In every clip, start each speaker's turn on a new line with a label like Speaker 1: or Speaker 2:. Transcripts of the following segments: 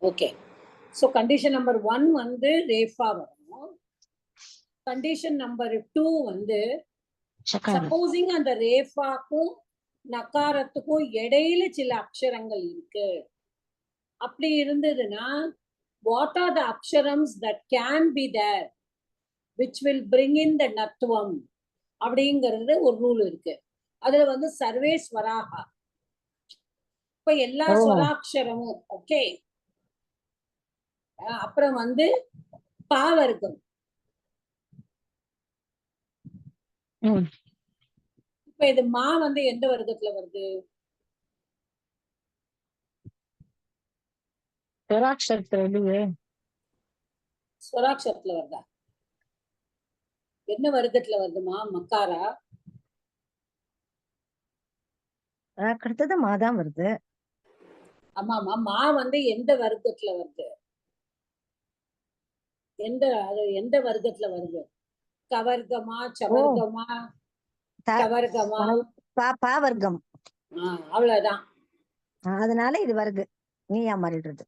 Speaker 1: Okay. So condition number 1 வந்து ரேஃபா வரணும். Condition number 2 வந்து சப்போசிங் அந்த ரேஃபாக்கும் நகாரத்துக்கும் இடையில சில அக்ஷரங்கள் இருக்கு. அப்படி இருந்ததுன்னா what are the அக்ஷரம்ஸ் that can be there which will bring in the நத்துவம் அப்படிங்கிறது ஒரு ரூல் இருக்கு. அதுல வந்து சர்வே ஸ்வராகா. இப்ப எல்லா ஸ்வராட்சரமும் ஓகே. அப்புறம் வந்து பாவர்க்கம். இப்ப இது மா வந்து எந்த வர்க்கத்துல வருது? ஸ்வராட்சரத்துல வருதா? என்ன வர்க்கத்துல வருதுமா? மக்காரா?
Speaker 2: அடுத்தது மாதான் வருது.
Speaker 1: ஆமாமா. மா வந்து எந்த வர்க்கத்துல வருது? எந்த வர்க்கத்துல வருது? கவர்க்கமா, சவர்க்கமா, கவர்க்கமா?
Speaker 2: பாவர்க்கம்.
Speaker 1: அவ்வளவுதான்.
Speaker 2: அதனால இது வருது நீயா மாறிடுறது.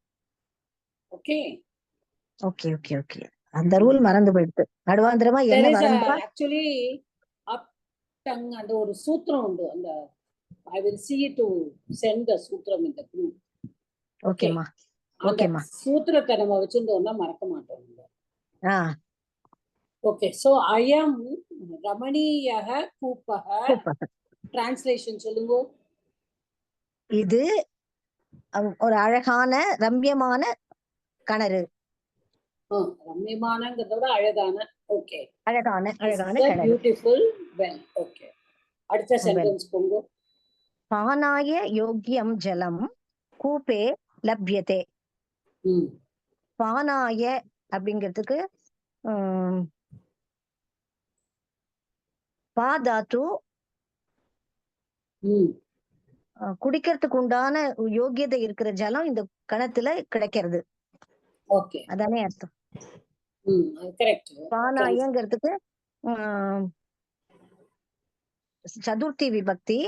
Speaker 1: Okay
Speaker 2: okay okay okay. அந்த ரூல் மறந்து போயிடுது. நடுவாந்திரமா என்ன வரணும்?
Speaker 1: ஆக்சுவலி அந்த ஒரு சூத்திரம் உண்டு. அந்த I will see to send the சூத்திரம் in the group.
Speaker 2: ஓகேமா ஓகேமா.
Speaker 1: சூத்திரத்தை நம்ம வச்சிருந்தோம்னா மறக்க மாட்டோம். ஓகே. சோ அயம் ரமணீயக கூப்பக. டிரான்ஸ்லேஷன் சொல்லுங்க.
Speaker 2: இது ஒரு அழகான ரம்யமான கிணறு.
Speaker 1: ரம்யமானங்கிறத விட அழகான. ஓகே.
Speaker 2: அழகான அழகான கிணறு.
Speaker 1: Beautiful well. ஓகே. அடுத்த சென்டென்ஸ் போங்க.
Speaker 2: பானாய யோக்யம் ஜலம் கூபே லப்யதே. பானாய அப்படிங்கிறதுக்கு பாதாத்து குடிக்கிறதுக்கு உண்டான யோகியதை இருக்கிற ஜலம் இந்த கணத்துல கிடைக்கிறது.
Speaker 1: ஓகே.
Speaker 2: அதானே அர்த்தம்.
Speaker 1: கரெக்ட்.
Speaker 2: பானாயங்கிறதுக்கு சதுர்த்தி விபக்தி.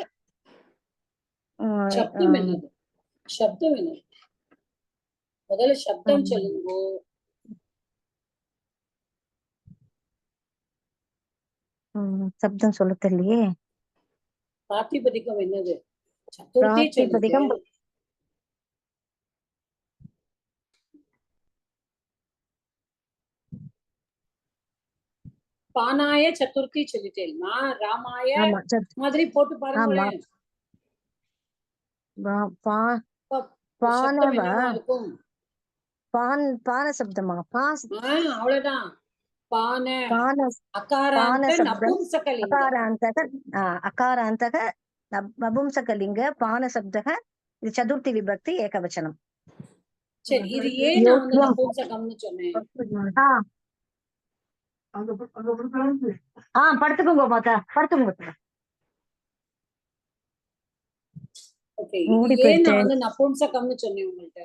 Speaker 1: சப்தம் என்னது? சப்தம் என்னது? முதல்ல சப்தம் சொல்லுங்க.
Speaker 2: சப்தம் சொல்ல தெரியலையே.
Speaker 1: பிராதிபதிகம் என்னது? சதுர்த்தி சொல்லுங்க. பானாய சதுர்த்தி சொல்லிட்டேன்னா ராமாய மாதிரி போட்டு பாருங்க.
Speaker 2: பான சப்தமா?
Speaker 1: அவ்வளவுதான்.
Speaker 2: அகாராந்தக நபும்சகலிங்க பான சப்தக. இது சதுர்த்தி விபக்தி ஏகவச்சனம்.
Speaker 1: சரி, இது ஏன் நான் வந்து நபும்சகம்னு சொன்னேன்?
Speaker 2: படுத்துக்கோங்க மாதா, படுத்துக்கோங்க.
Speaker 1: ஓகே. இது ஏன் நான் வந்து நபும்சகம்னு சொன்னேன் உங்கள்ட்ட?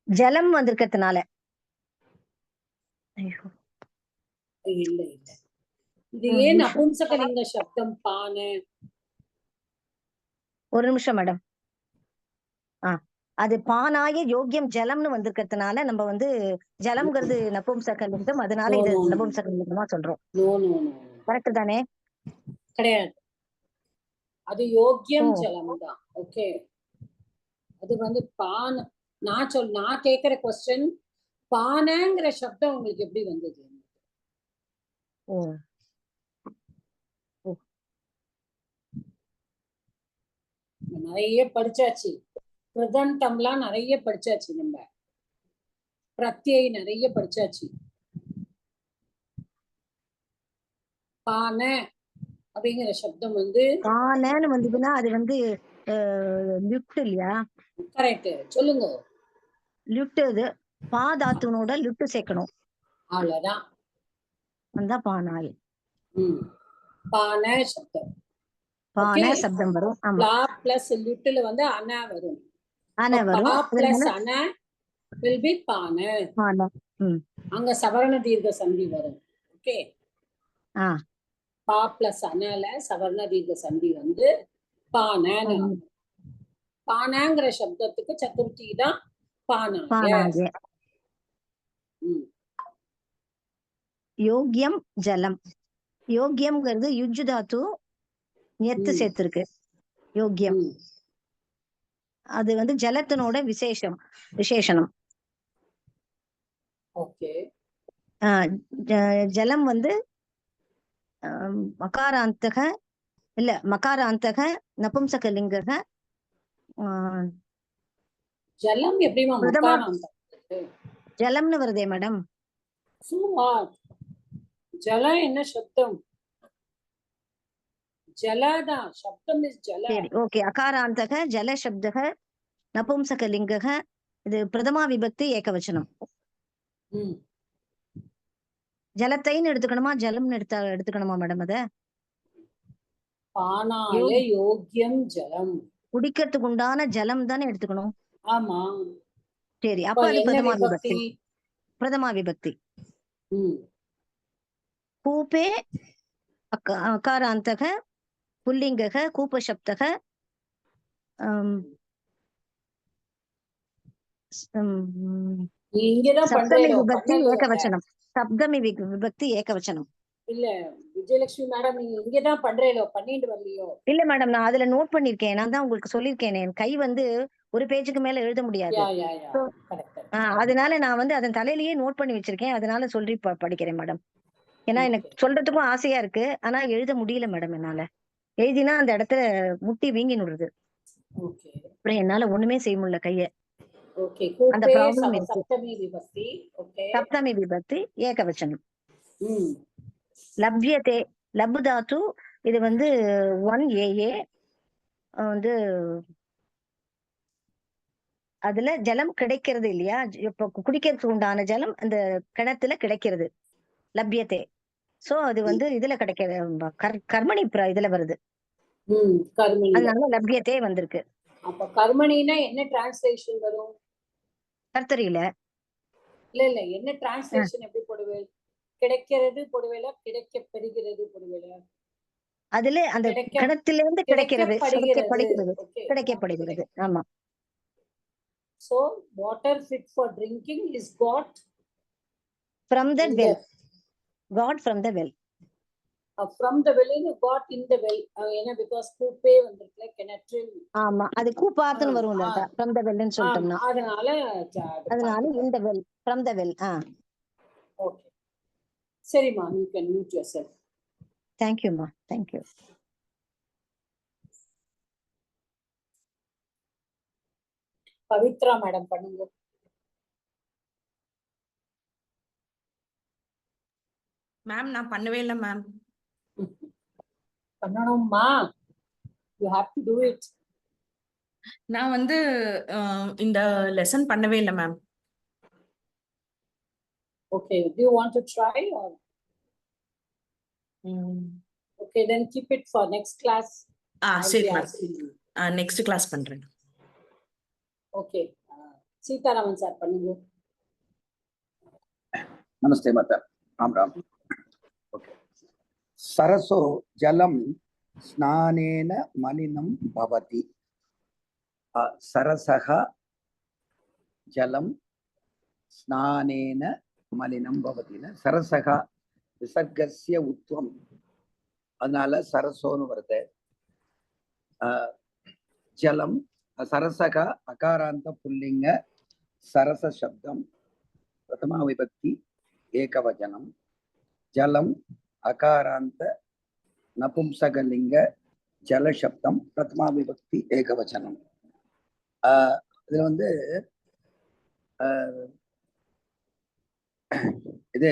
Speaker 2: ஜலம் வந்திருக்கிறதுனால.
Speaker 1: இல்ல இல்ல. இது ஏன் நபும்சகலிங்க சப்தம் பான?
Speaker 2: ஒரு நிமிஷம் மேடம். அது பானாய யோக்கியம் ஜலம்னு வந்திருக்கிறதுனால நம்ம வந்து ஜலம்ங்கிறது நபும்சகலிங்கம், அதனால இது நபும்சகலிங்கமா சொல்றோம். கரெக்ட் தானே?
Speaker 1: கிடையாது, அது யோக்கியம் ஜலம் தான். ஓகே. அது வந்து பான. நான் கேக்குற क्वेश्चन பானங்கிற சப்தம் உங்களுக்கு எப்படி வந்தது? நிறைய படிச்சாச்சு. பிரதண்டம்லாம் நிறைய படிச்சாச்சு. நம்ம பிரத்யை நிறைய படிச்சாச்சு. பான அப்படிங்கிற சப்தம் வந்து
Speaker 2: பானன்னு வந்ததுன்னா அது வந்து லிப்ட் இல்லையா?
Speaker 1: கரெக்ட். சொல்லுங்க.
Speaker 2: லிப்ட். இது பாதாத்துனோட லிப்ட் சேர்க்கணும்.
Speaker 1: அவ்வளவுதான்.
Speaker 2: அந்த பானாய்.
Speaker 1: பான சப்தம்.
Speaker 2: பான சப்தம் வரும்.
Speaker 1: பா பிளஸ் லிப்ட்ல வந்து அன வரும்.
Speaker 2: அன வரும்.
Speaker 1: பா பிளஸ் அன will be பான. அங்க சவர்ண தீர்க்க சந்தி வரும். ஓகே. பா பிளஸ் அனல சவர்ண தீர்க்க சந்தி வந்து பான. பானாங்கிற சப்தத்துக்கு சதுர்த்தி தான் பானாய.
Speaker 2: பானாய. யோக்யம் ஜலம். யோக்யம்ங்கிறது யுஜ்ஜு தாத்து எத்து சேர்த்திருக்கு. யோக்யம் அது வந்து ஜலத்தினோட விசேஷனம்.
Speaker 1: ஓகே.
Speaker 2: ஜலம் வந்து மகாராந்தக இல்ல மகாராந்தக நபும்சகலிங்கக.
Speaker 1: ஜலம் எப்படிமா மகாராந்தக?
Speaker 2: ஜலம்னு வருதே மேடம்.
Speaker 1: ஜலம் என்ன சப்தம்? ஜலதா சப்தம் இஸ் ஜல.
Speaker 2: சரி, ஓகே. அகாராந்தக ஜல சப்தக நபும்சகலிங்கக. இது பிரதமா விபக்தி ஏகவச்சனம். ஜலத்தைன்னு எடுத்துக்கணுமா ஜலம்னு எடுத்துக்கணுமா மேடம்? அத
Speaker 1: பானாய யோக்யம் ஜலம்,
Speaker 2: குடிக்கிறதுக்கு உண்டான ஜலம் தானே எடுத்துக்கணும்.
Speaker 1: ஆமா.
Speaker 2: சரி, அப்ப அது பிரதமா விபக்தி. பிரதமா விபக்தி. கூபே அகாராந்தக புல்லிங்கக கூபசப்தக சப்தமி விபக்தி ஏகவச்சனம். சப்தமி விபக்தி ஏகவச்சனம்.
Speaker 1: இல்ல விஜயலட்சுமி மேடம், நீங்க இங்கதான் பண்றீங்களோ, பண்ணிட்டு வரலையோ? இல்ல
Speaker 2: மேடம், நான் அதுல நோட் பண்ணிருக்கேன். நான் தான் உங்களுக்கு சொல்லிருக்கேன், என் கை வந்து ஒரு பேஜுக்கு மேல எழுத முடியாது. அதனால நான் வந்து அதன் தலையிலேயே நோட் பண்ணி வச்சிருக்கேன். அதனால சொல்லி படிக்கிறேன் மேடம். ஏன்னா எனக்கு சொல்றதுக்கும் ஆசையா இருக்கு, ஆனா எழுத முடியல மேடம். என்னால எழுதினா அந்த இடத்துல முட்டி வீங்கி நுடுது. அப்புறம் என்னால ஒண்ணுமே செய்ய முடியல கைய. அந்த ப்ராப்ளம் இருக்கு. சப்தமி விபக்தி ஏகவச்சனம். லப்யதே லப்பு தாத்து. இது வந்து 1AA வந்து அதுல ஜலம் கிடைக்கிறது இல்லையா? இப்ப குடிக்கிறதுக்கு உண்டான ஜலம் அந்த கிணத்துல கிடைக்கிறது. லப்யதே. சோ அது வந்து இதுல கிடைக்கிறது, கர்மணி இதுல வருது. அதனால லப்யதே வந்திருக்கு.
Speaker 1: அப்ப கர்மணினா என்ன டிரான்ஸ்லேஷன் வரும்?
Speaker 2: கர்த்தரியில
Speaker 1: இல்ல என்ன டிரான்ஸ்லேஷன் எப்படி போடுவே? கிடைக்கிறது போடுவேல, கிடைக்க பெறுகிறது போடுவேல?
Speaker 2: அதுல அந்த கிணத்திலிருந்து கிடைக்கிறது, கிடைக்கப்படுகிறது. ஆமா.
Speaker 1: So water fit for drinking is got
Speaker 2: from the well. God from the well.
Speaker 1: From the well is got in the well. ஏனா because கூப்பே வந்திருக்கல கிணற்றில்.
Speaker 2: ஆமா, அது கூப்பாத்துன்னு வரும்ல, from the well ன்னு சொல்லிட்டோம்னா. அதனால in the well, from the well.
Speaker 1: Okay. சரிமா, you can mute yourself.
Speaker 2: Thank you ma, thank you.
Speaker 1: Pavithra madam பண்ணுங்க.
Speaker 3: மேம் நான் பண்ணவே இல்ல ma'am.
Speaker 1: பண்ணணும்மா, you have to do it.
Speaker 3: நான் வந்து இந்த லெசன் பண்ணவே இல்ல ma'am.
Speaker 1: Okay, do you want to try or? Okay, then keep it for next class.
Speaker 3: சரி மேம், நெக்ஸ்ட் கிளாஸ் பண்றேன்.
Speaker 1: Okay, சீதாராமன் சார் பண்ணுங்க.
Speaker 4: நமஸ்தே மாதா. ராம் ராம். ஓகே. சரசோ ஜலம் ஸ்நானேன மலினம் பவதி. சரசக ஜலம் ஸ்நானேன மலினம் பவதின. சரசக விசர்கஸ்ய உத்வம், அதனால சரசோன்னு வருது. ஜலம் சரசக அகாராந்த புல்லிங்க சரச சப்தம் பிரதமா விபக்தி ஏகவச்சனம். ஜலம் அகாராந்த நபும்சகலிங்க ஜல சப்தம் பிரதமா விபக்தி ஏகவச்சனம். இதுல வந்து இது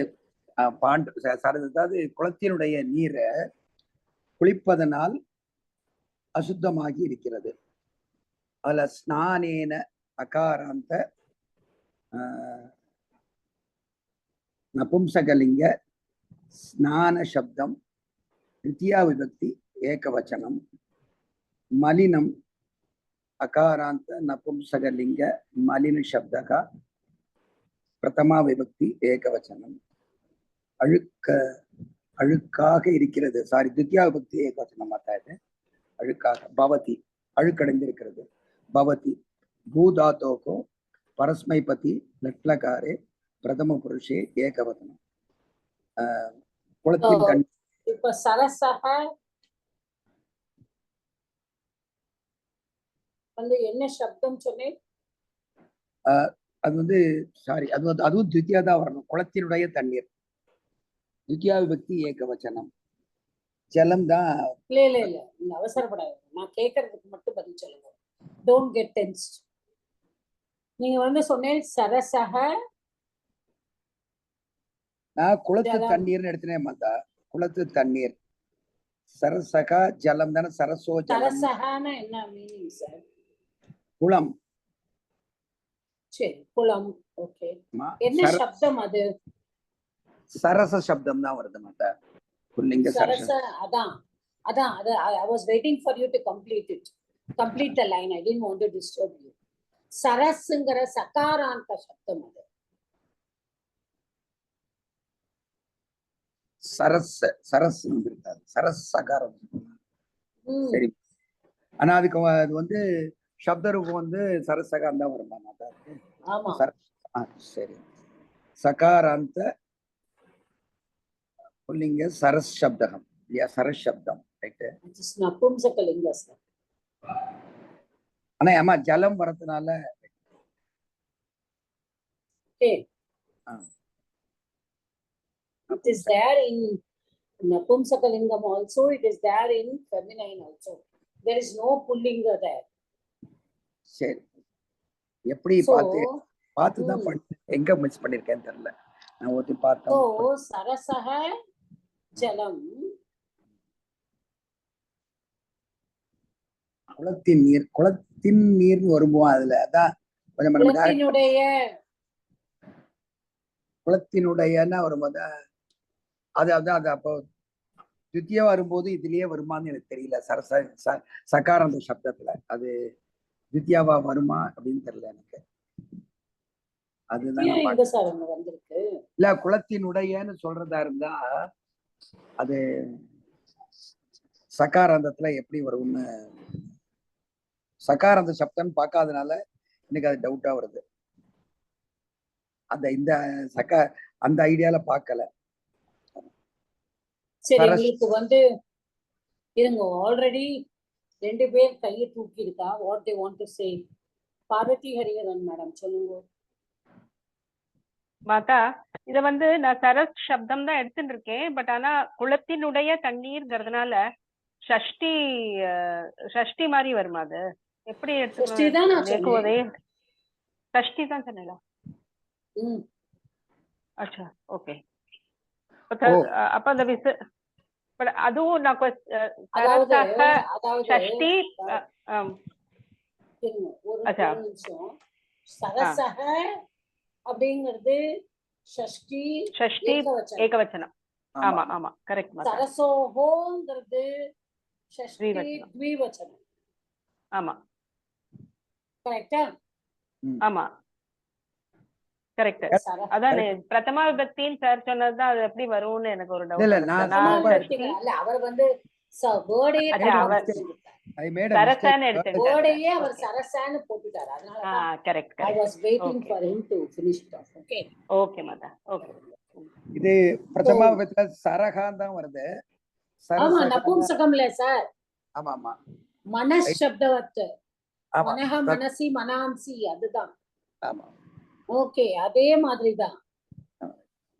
Speaker 4: அதாவது குளத்தினுடைய நீரை குளிப்பதனால் அசுத்தமாகி இருக்கிறது. அதுல ஸ்நானேன அகாராந்த நபும்சகலிங்க ஸ்நான சப்தம் द्वितीया विभक्ति एकवचनम. मलिनम अकारांत नपुंसकलिंग मलिन शब्द का प्रथमा विभक्ति एकवचनम. अழுக்காக இருக்கிறது, சாரி द्वितीया विभक्ति एकवचनम आता है. அழுக்காக பவதி அழுக்கடைந்திருக்கிறது. भवति भूधातोः परस्मैपति लट्लकारे प्रथम पुरुषे एकवचनम् குளத்தின் தண்ணி
Speaker 1: இப்ப சரசக வந்து என்ன சப்தம் சொன்னேன்?
Speaker 4: அது வந்து சாரி அது வந்து அதுவும் துத்தியா தான் வரணும். குளத்தினுடைய தண்ணீர் துத்தியா விபக்தி ஏகவச்சனம். ஜலம் தான்.
Speaker 1: இல்ல நீங்க அவசரப்படாது, நான் கேட்கறதுக்கு மட்டும் பதில் சொல்லுங்க. Don't get tensed. நீங்க வந்து சொன்னேன் சரசக,
Speaker 4: நான் குளத்து தண்ணீர்னு எடுத்துனே மாத்தா. குளத்து தண்ணீர் சரசகா ஜலம் தானே. சரசோ ஜலம்.
Speaker 1: சரசகான என்ன மீனிங் சார்?
Speaker 4: குளம்.
Speaker 1: சரி, குளம். ஓகே, என்ன சப்தம் அது?
Speaker 4: சரச சப்தம் தான் வருது மாத்தா. புல்லிங்க
Speaker 1: சரச. அதான் அது I was waiting for you to complete it. Complete the line. I didn't want to disturb you. சரஸ்ங்கற சகாராந்த சப்தம் அது.
Speaker 4: சரஸ் சரஸ் இருக்காது. சரஸ் சகாரம். சரி, ஆனா அதுக்கு அது வந்து சப்த ரூபம் வந்து சரசகாரம் தான் வருமா மாதா?
Speaker 1: ஆமா.
Speaker 4: சரி, சகாராந்த புல்லிங்க சரஸ் சப்தகம் இல்லையா? சரஸ் சப்தம் ரைட்டு.
Speaker 1: நபும்சகலிங்க சார்.
Speaker 4: ஆனா ஆமா ஜலம் வரதுனால
Speaker 1: it is there in Napumsakalingam also, it is there in feminine also. There is no pullinga there.
Speaker 4: சரி, எப்படி பார்த்து தான் எங்க மிஸ் பண்ணிருக்கேன்னு தெரியல. நான் ஒருத்தி பார்த்தேன்.
Speaker 1: So சரசக ஜலம்,
Speaker 4: குளத்தின் நீர்னு வரும்போது அதுல அதான் குளத்தினுடையன்னா வரும்போது அது அதான் அது. அப்போ துத்தியா வரும்போது இதுலயே வருமானு எனக்கு தெரியல. சகாரந்த சப்தத்துல அது துத்தியாவா வருமா அப்படின்னு தெரியல எனக்கு. அதுதான் இல்ல, குளத்தினுடையன்னு சொல்றதா இருந்தா அது சகாராந்தத்துல எப்படி வரும்னு சகாராந்த சப்தம் பார்க்காதனால எனக்கு அது டவுட்டா வருது. அந்த இந்த அந்த ஐடியால பார்க்கல.
Speaker 1: சரி, உங்களுக்கு வந்து இருங்க, ஆல்ரெடி 2 பேர் கையை தூக்கி இருக்கா. What they want to say? Parvathi Hariharan madam சொல்லுங்க.
Speaker 5: மாதா, இத வந்து நான் சரஸ் சப்தம் தான் எடுத்துட்டு இருக்கேன். பட் ஆனா குளத்தினுடைய தண்ணீர்ங்கிறதுனால ஷஷ்டி மாதிரி வருமா? அது எப்படி எடுத்துக்கோதே? ஷஷ்டி தான் சொன்னீங்களா? அச்சா, ஓகே. அப்ப அந்த அதுவும் நான் ஷஷ்டி.
Speaker 1: சரசக அப்படிங்கிறது ஷஷ்டி
Speaker 5: ஏகவச்சனம். ஆமா ஆமா, கரெக்ட்.
Speaker 1: சரசோஹோங்கிறது ஷஷ்டி த்விவச்சனம்.
Speaker 5: ஆமா,
Speaker 1: கரெக்ட்டா?
Speaker 5: ஆமா, கரெக்ட். அதான் பிரதமா விபக்தின்னு சார் சொன்னதுதான். அது எப்படி வரும்னு எனக்கு ஒரு டவுட்.
Speaker 1: இல்ல, அவர் வந்து வேர்டையே
Speaker 5: சரசான்னு
Speaker 1: வேர்டையே அவர் சரசான்னு போட்டுட்டாரு. அதனால
Speaker 5: correct.
Speaker 1: I was waiting for him to finish it off. Okay.
Speaker 5: Okay Mata, okay.
Speaker 4: இது பிரதமா விபக்தில சரகான் தான் வருது.
Speaker 1: ஆமா, நபும்சகம்ல சார்.
Speaker 4: ஆமா ஆமா,
Speaker 1: மனஸ் சப்தவத். மனஹ மனசி மனாம்சி, அதுதான்.
Speaker 4: ஆமா,
Speaker 1: ஓகே, அதே மாதிரிதான்.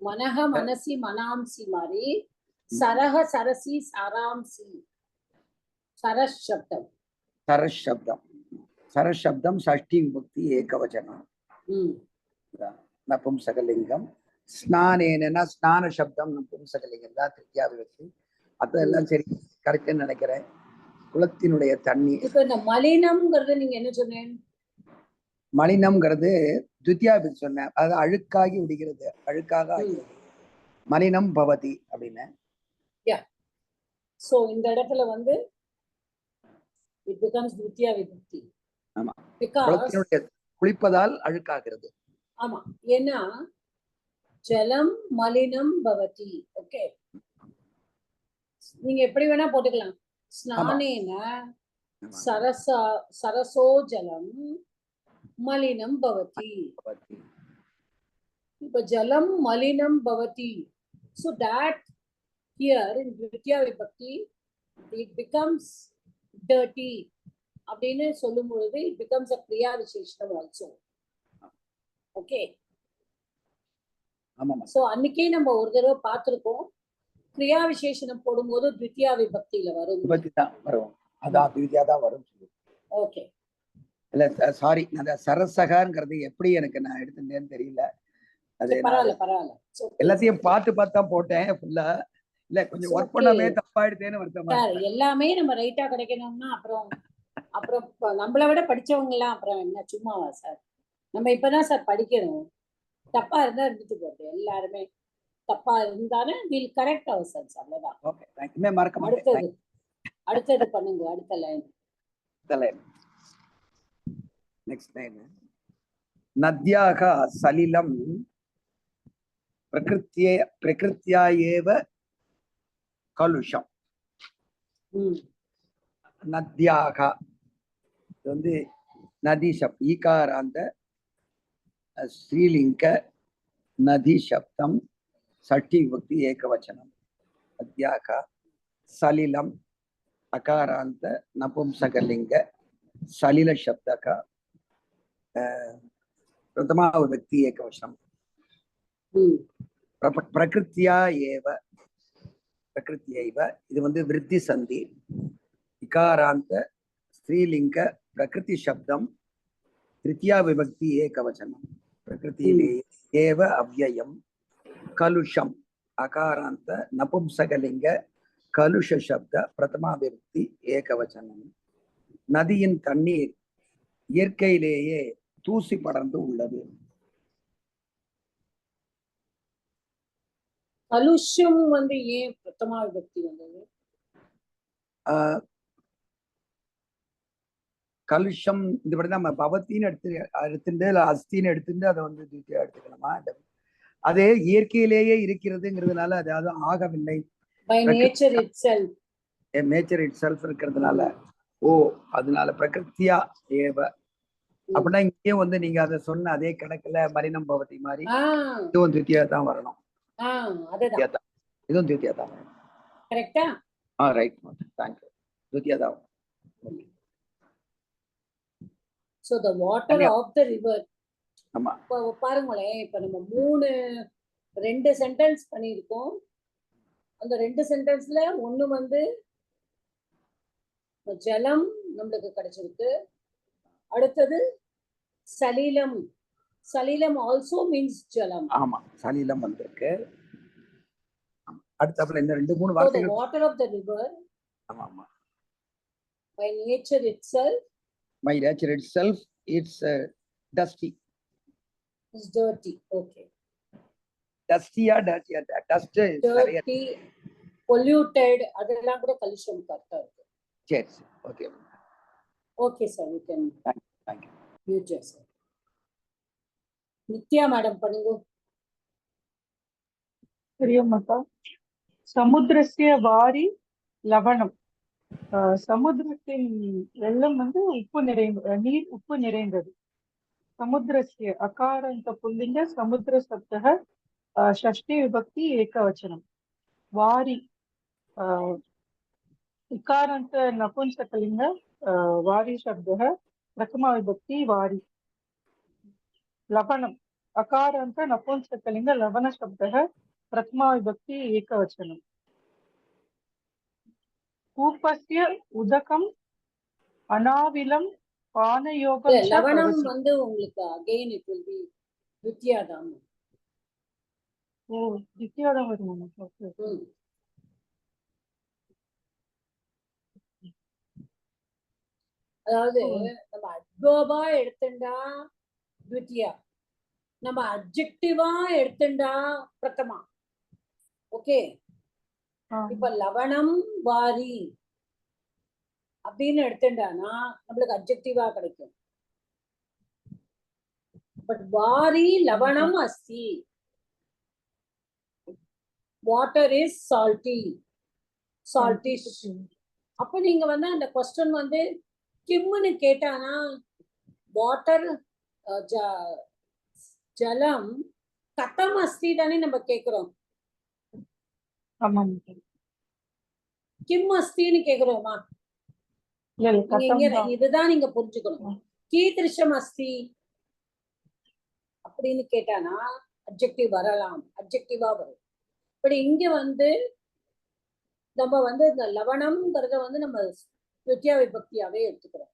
Speaker 1: மனஹ மனசி மனாம்சி மாதிரி சரஹ சரசி சாராம்சி. சரஸ் சப்தம்.
Speaker 4: சரஸ் சப்தம். சரஸ் சப்தம் ஷஷ்டி விபக்தி ஏகவச்சனம். நபும்சகலிங்கம். ஸ்நானேனா ஸ்நான சப்தம் நபும்சகலிங்கம் தான் திருத்தியா விபக்தி. அதெல்லாம் சரி, கரெக்ட்னு நினைக்கிறேன். குளத்தினுடைய தண்ணீர்.
Speaker 1: இப்ப இந்த மலினம்ங்கிறது நீங்க என்ன சொன்னேன்?
Speaker 4: மலினம்ங்கிறது துத்தியா விபக்தி சொன்னேன். அது அழுக்காகி விடுகிறது, அழுக்காக ஆகிறது. மலினம் பவதி அப்படின்னு.
Speaker 1: சோ இந்த இடத்துல வந்து it becomes துத்தியா விபக்தி.
Speaker 4: ஆமா,
Speaker 1: because
Speaker 4: குளிப்பதால் அழுக்காகிறது.
Speaker 1: ஆமா, ஏன்னா ஜலம் மலினம் பவதி. ஓகே, நீங்க எப்படி வேணா போட்டுக்கலாம். ஸ்நானேன சரசோ ஜலம் மலினம் பவதி. இப்ப ஜலம் மலினம் பவதி. So that here in Dvitiya Vibhakti it becomes dirty. அப்படின்னு சொல்லும் பொழுது it becomes a kriya visheshanam also. Okay. So அன்னைக்கே நம்ம ஒரு தடவை பார்த்திருக்கோம். கிரியா விசேஷனம் போடும்போது த்விதியா விபக்தியில வரும்.
Speaker 4: விபக்தி தான் வரும். அதான் த்விதியா தான் வரும்.
Speaker 1: ஓகே.
Speaker 4: இல்ல சாரி, அந்த சரசகாங்கிறது எப்படி எனக்கு நான் எடுத்துட்டேன்னு தெரியல. அது
Speaker 1: பரவாயில்ல.
Speaker 4: எல்லாத்தையும் பார்த்து தான் போட்டேன் ஃபுல்லா. இல்ல கொஞ்சம் ஒர்க் பண்ணாமே தப்பாயிடுதேன்னு வருத்தமா.
Speaker 1: எல்லாமே நம்ம ரைட்டா கிடைக்கணும்னா அப்புறம் நம்மளை விட படிச்சவங்க எல்லாம் அப்புறம் என்ன சும்மாவா சார்? நம்ம இப்பதான் சார் படிக்கணும். தப்பா இருந்தா இருந்துட்டு போகுது. எல்லாருமே தப்பா இருந்தாலும் வில் கரெக்ட் அவர் செல்ஸ். அவ்வளவுதான்.
Speaker 4: Okay, thank you. மறக்க மாட்டேன்.
Speaker 1: அடுத்தது பண்ணுங்க. அடுத்த லைன்.
Speaker 4: Next line. நத்யாக சலிலம் பிரகிருத்யா ஏவ கலுஷம். நத்யாக இது வந்து நதி சப்தம். ஈகாராந்த ஸ்ரீலிங்க நதி சப்தம் षष्ठी विभक्ति एकवचनम. नद्याः सलिलम अकारांत नपुंसकलिंग सलिल शब्द का प्रथमा विभक्ति एकवचनम. प्रकृत्या एव இது வந்து விருத்தி சந்தி. இகாராந்த ஸ்ரீலிங்க பிரகிருதி சப்தம் திருத்தியா விபக்தி ஏகவச்சனம். பிரகிருதியிலே ஏவ அவ்யயம். கலுஷம் அகாராந்த நபும்சகலிங்க கலுஷ சப்த பிரதமா விபக்தி ஏகவச்சனம். நதியின் தண்ணீர் இயற்கையிலேயே தூசி படர்ந்து உள்ளது.
Speaker 1: கலுஷம் வந்து ஏன் பிரதமா விபக்தி வந்தது?
Speaker 4: கலுஷம் இந்த நம்ம பவத்தின்னு எடுத்துட்டு அஸ்தின்னு எடுத்துட்டு அதை வந்து தூத்தியா எடுத்துக்கணுமா? அதே இயற்கையிலேயே இருக்கிறதுங்கிறதுனால அதாவது ஆகவில்லை. நேச்சர் இட் செல்ஃப் இருக்கிறதுனால அதனால பிரகிருத்தியா ஏவ அப்படின்னா இங்கேயும் வந்து நீங்க அதை சொன்ன அதே கணக்குல மலினம் பவதி மாதிரி இதுவும் துத்தியா தான் வரணும். இதுவும் துத்தியா தான் வரணும்.
Speaker 1: கரெக்டா?
Speaker 4: ரைட். தேங்க்யூ. துத்தியா தான்.
Speaker 1: So the water of the river.
Speaker 4: ஆமா.
Speaker 1: பாருங்களேன், இப்ப நம்ம ரெண்டு சென்டென்ஸ் பண்ணிருக்கோம். அந்த ரெண்டு சென்டென்ஸ்ல ஒண்ணு வந்து ஜலம் நம்மளுக்கு கிடைச்சிருக்கு. அடுத்தது சலிலம். சலிலம் ஆல்சோ மீன்ஸ் ஜலம்.
Speaker 4: ஆமா, சலிலம் வந்திருக்கு. அடுத்ததுல இந்த ரெண்டு மூணு வார்த்தைகள்.
Speaker 1: Water of the river.
Speaker 4: ஆமா ஆமா.
Speaker 1: By nature itself.
Speaker 4: By nature itself, it's dusty.
Speaker 1: It's dirty. Okay.
Speaker 4: Dusty or dirty? Dust is
Speaker 1: dirty, polluted. அதெல்லாம் கூட கலுஷம் கரெக்டா இருக்கு.
Speaker 4: Yes. Okay.
Speaker 1: Okay sir, you can.
Speaker 4: Thank you.
Speaker 1: Mute yourself. Nithya madam பண்ணுங்க.
Speaker 6: பிரியமக்கா. சமுத்திரஸ்ய வாரி லவணம். சமுத்திரத்தின் வெள்ளம் வந்து நீர் உப்பு நிறைந்தது. समुद्रस्य अकारान्त पुल्लिंग समुद्र शब्दः षष्ठी विभक्ति एकवचनम. वारी इकारान्त नपुंसकलिंग वारी शब्दः प्रथमा विभक्ति वारी. लवणम अकारान्त नपुंसकलिंग लवण शब्दः प्रथमा विभक्ति एकवचनम. कूपस्य उदकम अनाविलम
Speaker 1: லவணம் வந்து உங்களுக்கு அகைன் இட் வில் பி த்வித்யாதாம்.
Speaker 6: த்வித்யாதாம் வருமா?
Speaker 1: அதாவது நம்ம அட்வர்பா எடுத்துட்டா த்வித்யா, நம்ம அட்ஜெக்டிவா எடுத்துட்டா பிரதமா. ஓகே. இப்ப லவணம் வாரி அப்படின்னு எடுத்துட்டானா நம்மளுக்கு அட்ஜெக்டிவா கிடைக்கும். பட் வாரி லவணம் அஸ்தி. Water is salty. அப்ப நீங்க வந்து அந்த क्वेश्चन வந்து கிம்னு கேட்டானா வாட்டர் ஜலம் கதம் அஸ்தி தானே நம்ம கேக்குறோம்.
Speaker 6: ஆமாம்.
Speaker 1: கிம் அஸ்தின்னு கேக்குறோமா?
Speaker 6: இல்ல இல்ல,
Speaker 1: நீங்க
Speaker 6: கதம்
Speaker 1: இங்க
Speaker 6: தான்.
Speaker 1: இதுதான் நீங்க புரிஞ்சுக்கணும். கீதிருஷம் அஸ்தி அப்படின்னு கேட்டானா அப்ஜெக்டிவ் வரலாம், அப்ஜெக்டிவா வரும். இப்படி இங்க வந்து நம்ம வந்து இந்த லவணம்ங்கிறத வந்து நம்ம வித்யா விபக்தியாவே எடுத்துக்கிறோம்.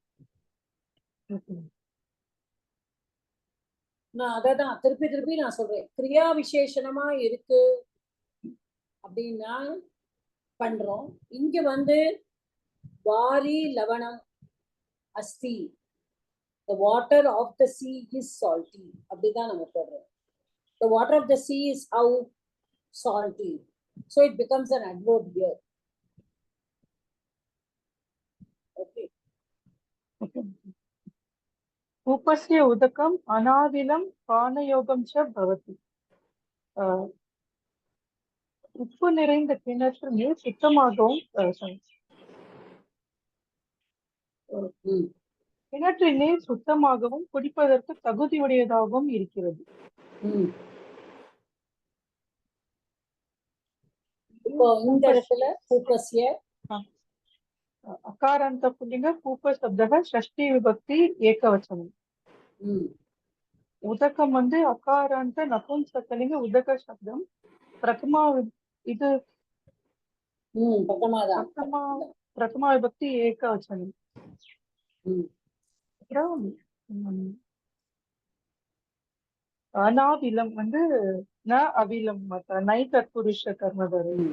Speaker 1: நான் அததான் திருப்பி திருப்பி நான் சொல்றேன். கிரியா விசேஷணமா இருக்கு அப்படின்னா பண்றோம். இங்க வந்து வாரி லவணம் அஸ்தி, the water of the sea is salty அப்படிதான் நம்ம சொல்றோம். The water of the sea is how salty, so it becomes an adverb here. Okay.
Speaker 6: कूपस्य उदकम् अनाविलं पानयोगं च भवति. உப்பு நிறைந்த கிணற்று நீர் சுத்தமாகவும் கிணற்று நீர் சுத்தமாகவும் குடிப்பதற்கு தகுதியுடையதாகவும் இருக்கிறது.
Speaker 1: இப்போ இந்த இடத்துல கூப்பஸ்ய
Speaker 6: अकारान्त पुल्लिंग कूप शब्दः षष्ठी विभक्ति एकवचनम्. उदकम வந்து अकारान्त नपुंसकलिंग उदक शब्दம் प्रथमा இது प्रथमा विभक्ति एकवचनम्. அப்புறம் அனாவிலம் வந்து ந அவிலம் நை தத்புருஷ கர்மதாரய்.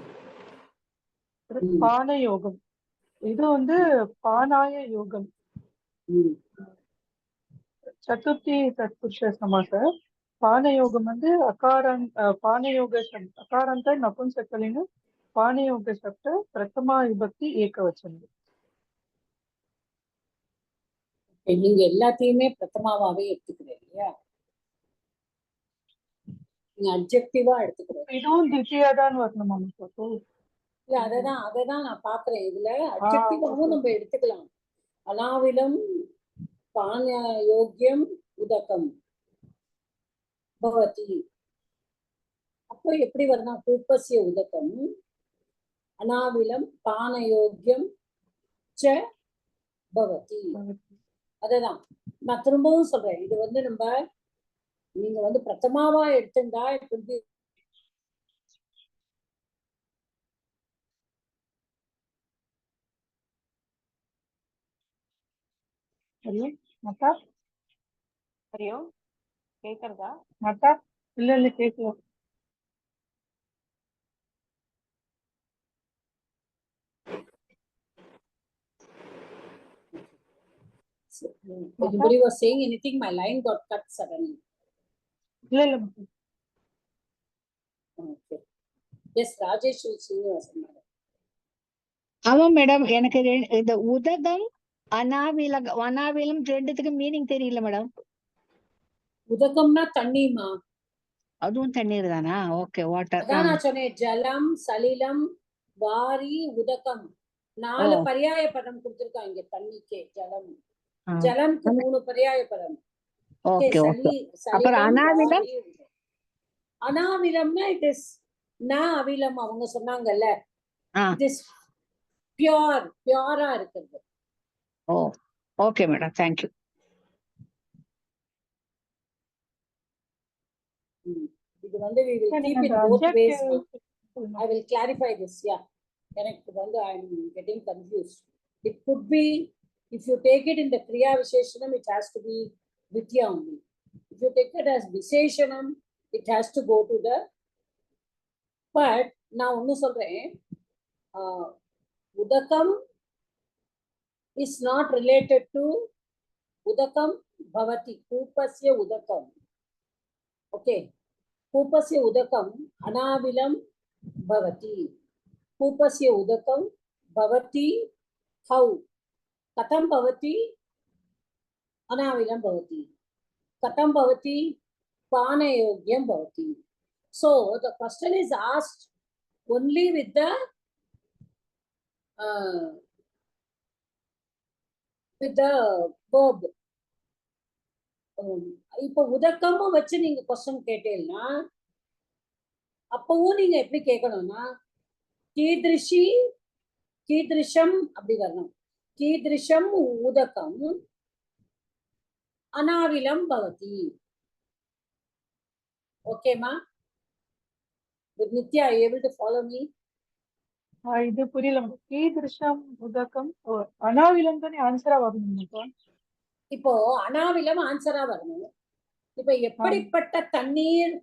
Speaker 6: பானயோகம் இது வந்து பானாய யோகம், சதுர்த்தி தத்புருஷ சமாச. பானயோகம் வந்து பானயோக அகாராந்த நபும்சகலிங்க பானயோக சப்த பிரதமா விபக்தி ஏகவச்சனம்.
Speaker 1: நீங்க எல்லாத்தையுமே பிரதமாவாவே எடுத்துக்கிறேன் இல்லையா? நீங்க அப்ஜெக்டிவா எடுத்துக்கிறேன்.
Speaker 6: இதுவும் திவ்யாதான் வரணுமா?
Speaker 1: இல்ல அததான் நான் பாக்குறேன். இதுல அப்ஜெக்டிவாவும் நம்ம எடுத்துக்கலாம். அனாவிலம் பான யோக்கியம் உதகம் பவதி. அப்போ எப்படி வரணும்? கூப்பஸ்ய உதகம் அனாவிலம் பான யோக்கியம் ச பவதி. அததான் நான் திரும்பவும் சொல்றேன். இது வந்து நம்ம நீங்க வந்து பிரதமாவா எடுத்துட்டா
Speaker 6: மத்தா
Speaker 5: ஹரியோ கேக்குறதா?
Speaker 6: மத்தா இல்ல இல்ல கேட்கல.
Speaker 1: Anybody was saying anything? My line got cut suddenly.
Speaker 6: இல்ல இல்ல.
Speaker 1: Okay. Yes, Rajesh Srinivasan madam.
Speaker 2: ஆமா மேடம், எனக்கு இந்த உதகம் அனாவிலம் ரெண்டுத்துக்கு மீனிங் தெரியல மேடம்.
Speaker 1: உதகம்னா தண்ணிமா?
Speaker 2: அதுவும் தண்ணீர் தானா? Okay, water.
Speaker 1: அதான் நான் சொன்னேன். ஜலம், சலிலம், வாரி, உதகம் 4 பர்யாய பதம் கொடுத்திருக்காங்க இங்க தண்ணிக்கே. ஜலம், ஜலம்க்கு 3 பர்யாய பதம்.
Speaker 2: Okay okay. அப்புறம் அனாவிலம்?
Speaker 1: அனாவிலம்னா இட் இஸ் ந அவிலம். அவங்க சொன்னாங்கல்ல, இட் இஸ் பியூரா இருக்குது.
Speaker 2: ஓ ஓகே மேடம், தேங்க் யூ.
Speaker 1: இது வந்து we will keep it both ways. I will clarify this. Yeah, எனக்கு வந்து I am getting confused. It could be, if you take it in the kriya visheshanam, it has to be vidya only. If you take it as visheshanam, it has to go to the. But நான் ஒன்னு சொல்றேன், udakam is not related to udakam bhavati. Kupasya udakam. Okay. कूपस्य उदकम् अनाविलं भवति. कूपस्य उदकं भवति हौ कथं भवति? अनाविलं भवति. कथं भवति? पानयोग्यं भवति. So the question is asked only with the with the verb. இப்போ உதக்கமும் வச்சு நீங்க கொஸ்டின் கேட்டீங்கன்னா அப்பவும் நீங்க எப்படி கேட்கணும்னா கீதிருஷி கீதிருஷம் அப்படி வரணும். கீதிருஷம் உதகம் அனாவிலம் பவதி. ஓகேமா? With Nitya, are you able to follow me?
Speaker 6: இது புரியல. கீதிருஷம் உதகம் அனாவிலம் தானே ஆன்சரா வரணும்.
Speaker 1: இப்போ அனாவிலம் ஆன்சரா வரணும். இப்ப எப்படிப்பட்ட தண்ணீர்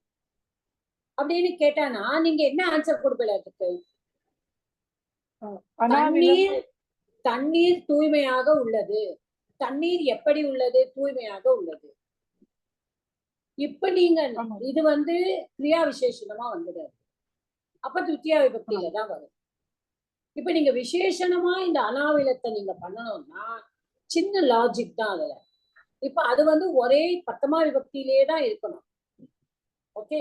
Speaker 1: அப்படின்னு கேட்டானா நீங்க என்ன ஆன்சர் கொடுப்பீங்க? அதுக்கு தண்ணீர் தண்ணீர் தூய்மையாக உள்ளது. தண்ணீர் எப்படி உள்ளது? தூய்மையாக உள்ளது. இப்ப நீங்க இது கிரியா விசேஷணமா வந்துடாது. அப்ப துத்தியா விபக்தியில தான் வரும். இப்ப நீங்க விசேஷணமா இந்த அனாவிலத்தை நீங்க பண்ணணும்னா சின்ன லாஜிக் தான் அதுல. இப்ப அது ஒரே பத்தமா விபக்தியிலே தான் இருக்கணும். ஓகே,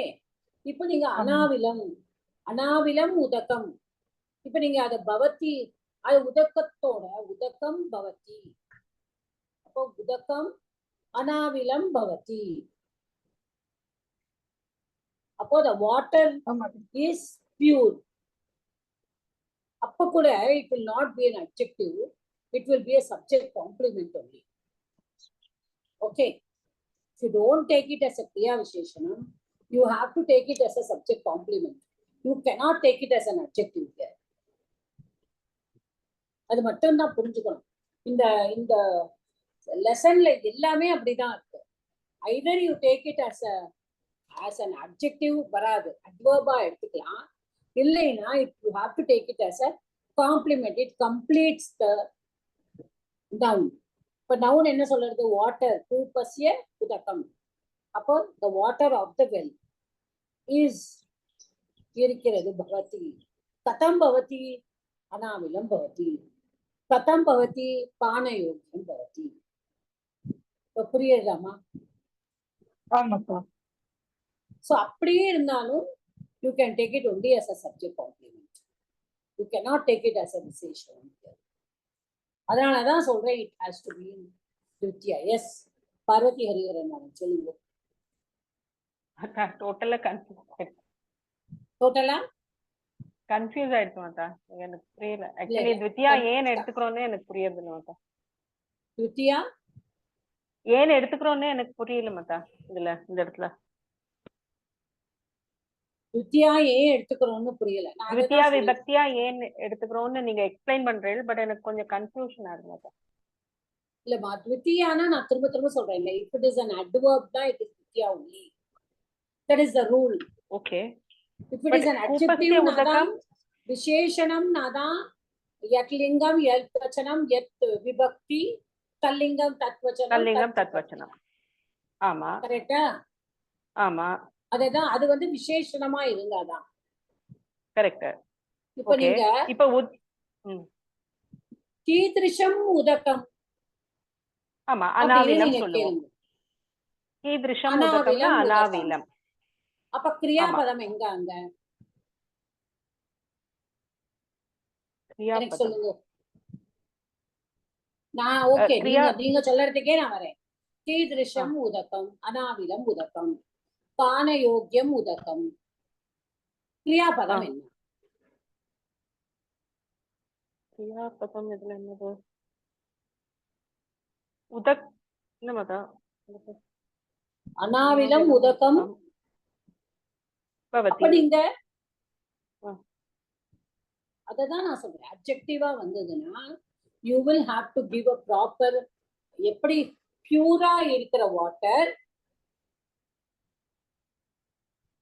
Speaker 1: இப்ப நீங்க அனாவிலம் அனாவிலம் உதகம். இப்ப நீங்க அத பவதி அது உதக்கத்தோட உதக்கம் பவதி. அப்போ உதக்கம் அனாவிலம் பவதி. அப்போ the water is pure. அப்ப கூட it will not be an adjective, it will be a subject complement only. Okay, if you don't take it as a kriya visheshanam, you have to take it as a subject complement. You cannot take it as an adjective here. அது மட்டும் தான் புரிஞ்சுக்கணும். இந்த இந்த லெசன்ல எல்லாமே அப்படிதான் இருக்கு. either you take it as an adjective வராது, adverb-ஆ எடுத்துக்கலாம். இல்லைன்னா you have to take it as a complement. It completes the noun. இப்ப noun என்ன சொல்றது? water, பூபஸ்ய உதகம். அப்போ the water of the well is இருக்கிறது பவதி. கதம் பவதி அனாவிலம் பவதி. கதம் பவதி பானயோக்கியம் பவதி. இப்ப புரியுதாமா?
Speaker 6: ஆமாப்பா.
Speaker 1: So அப்படியே இருந்தாலும் you can take it only as a subject complement. You cannot take it as a விசேஷம். அதனாலதான் சொல்றேன் it has to be துத்தியா. எஸ் பார்வதி ஹரிஹரன் மேடம் சொல்லுங்க.
Speaker 5: டோட்டலா கன்ஃபியூஸ் ஆயிடுச்சு மாதா. எனக்கு புரியல ஆக்சுவலி துத்தியா ஏன் எடுத்துக்கிறோம்னு எனக்கு புரியுது மாதா.
Speaker 1: துத்தியா
Speaker 5: ஏன் எடுத்துக்கிறோம்னு எனக்கு புரியல மாதா. இதுல இந்த இடத்துல
Speaker 1: துத்தியா ஏன் எடுத்துக்கிறோம்னு புரியல.
Speaker 5: துத்தியா விபக்தியா ஏன் எடுத்துக்கிறோம்னு நீங்க எக்ஸ்பிளைன் பண்றீங்க. பட் எனக்கு கொஞ்சம் கன்ஃபியூஷன் ஆகுது மாதா.
Speaker 1: இல்லம்மா, துத்தியானா நான் திரும்ப திரும்ப சொல்றேன் இல்ல, if it is an adverb தான் it is துத்தியா only. That is the rule.
Speaker 5: Okay.
Speaker 1: If it is an adjective நாதான் விசேஷணம் நாதான் யத் லிங்கம் யத் வச்சனம் யத் விபக்தி தல்லிங்கம் தத்வச்சனம்
Speaker 5: தல்லிங்கம் தத்வச்சனம். ஆமா
Speaker 1: கரெக்ட்டா?
Speaker 5: ஆமா
Speaker 1: அதேதான். அது விசேஷணமா இருந்தாதான்
Speaker 5: கரெக்ட்.
Speaker 1: இப்ப நீங்க
Speaker 5: இப்ப
Speaker 1: கீதிருஷம் உதகம்.
Speaker 5: ஆமா அனாவிலம் சொல்லுவோம். கீதிருஷம் உதகம்னா அனாவிலம்.
Speaker 1: அப்ப கிரியாபதம் எங்க? அங்க எனக்கு சொல்லுங்க. நான் ஓகே, நீங்க சொல்றதுக்கே நான் வரேன். கீதிருஷம் உதகம் அனாவிலம் உதகம் பானயோக்கியம் உதகம். கிரியாபதம் என்ன?
Speaker 5: கிரியாபதம் இதுல என்னது? உதக் என்னமாதா?
Speaker 1: அனாவிலம் உதகம்
Speaker 5: பவதி.
Speaker 1: நீங்க அததான் நான் சொல்றேன். அப்ஜெக்டிவா வந்ததுன்னா you will have to give a proper, எப்படி பியூரா இருக்கிற வாட்டர்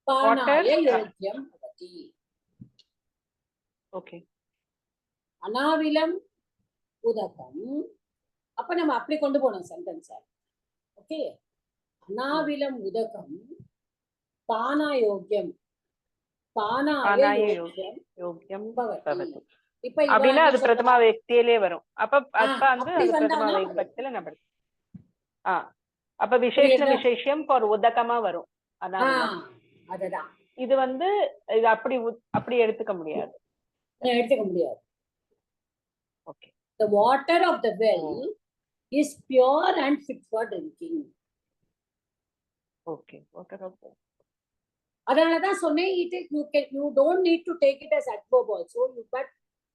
Speaker 1: பானாய யோக்கியம் பவதி.
Speaker 5: ஓகே.
Speaker 1: அனாவிலம் உதகம். அப்ப நம்ம அப்படி கொண்டு போனோம் சென்டென்ஸ். ஓகே, அனாவிலம் உதகம் பானாயோக்கியம் பானாயோக்கியம் பவதி. இப்ப
Speaker 5: அப்படின்னா அது பிரதமா விபக்தியிலே வரும். அப்ப அது பிரதமா விபக்தியில நம்ம அப்ப விசேஷம் ஃபார் உதகமா வரும்.
Speaker 1: அதுதான்.
Speaker 5: இது இது அப்படி எடுத்துக்க முடியாது.
Speaker 1: எடுத்துக்க முடியாது.
Speaker 5: Okay.
Speaker 1: The water of the well is pure and fit for drinking.
Speaker 5: Okay okay okay.
Speaker 1: அதனாலதான் சொன்னேன், you don't need to take it as adverb also, but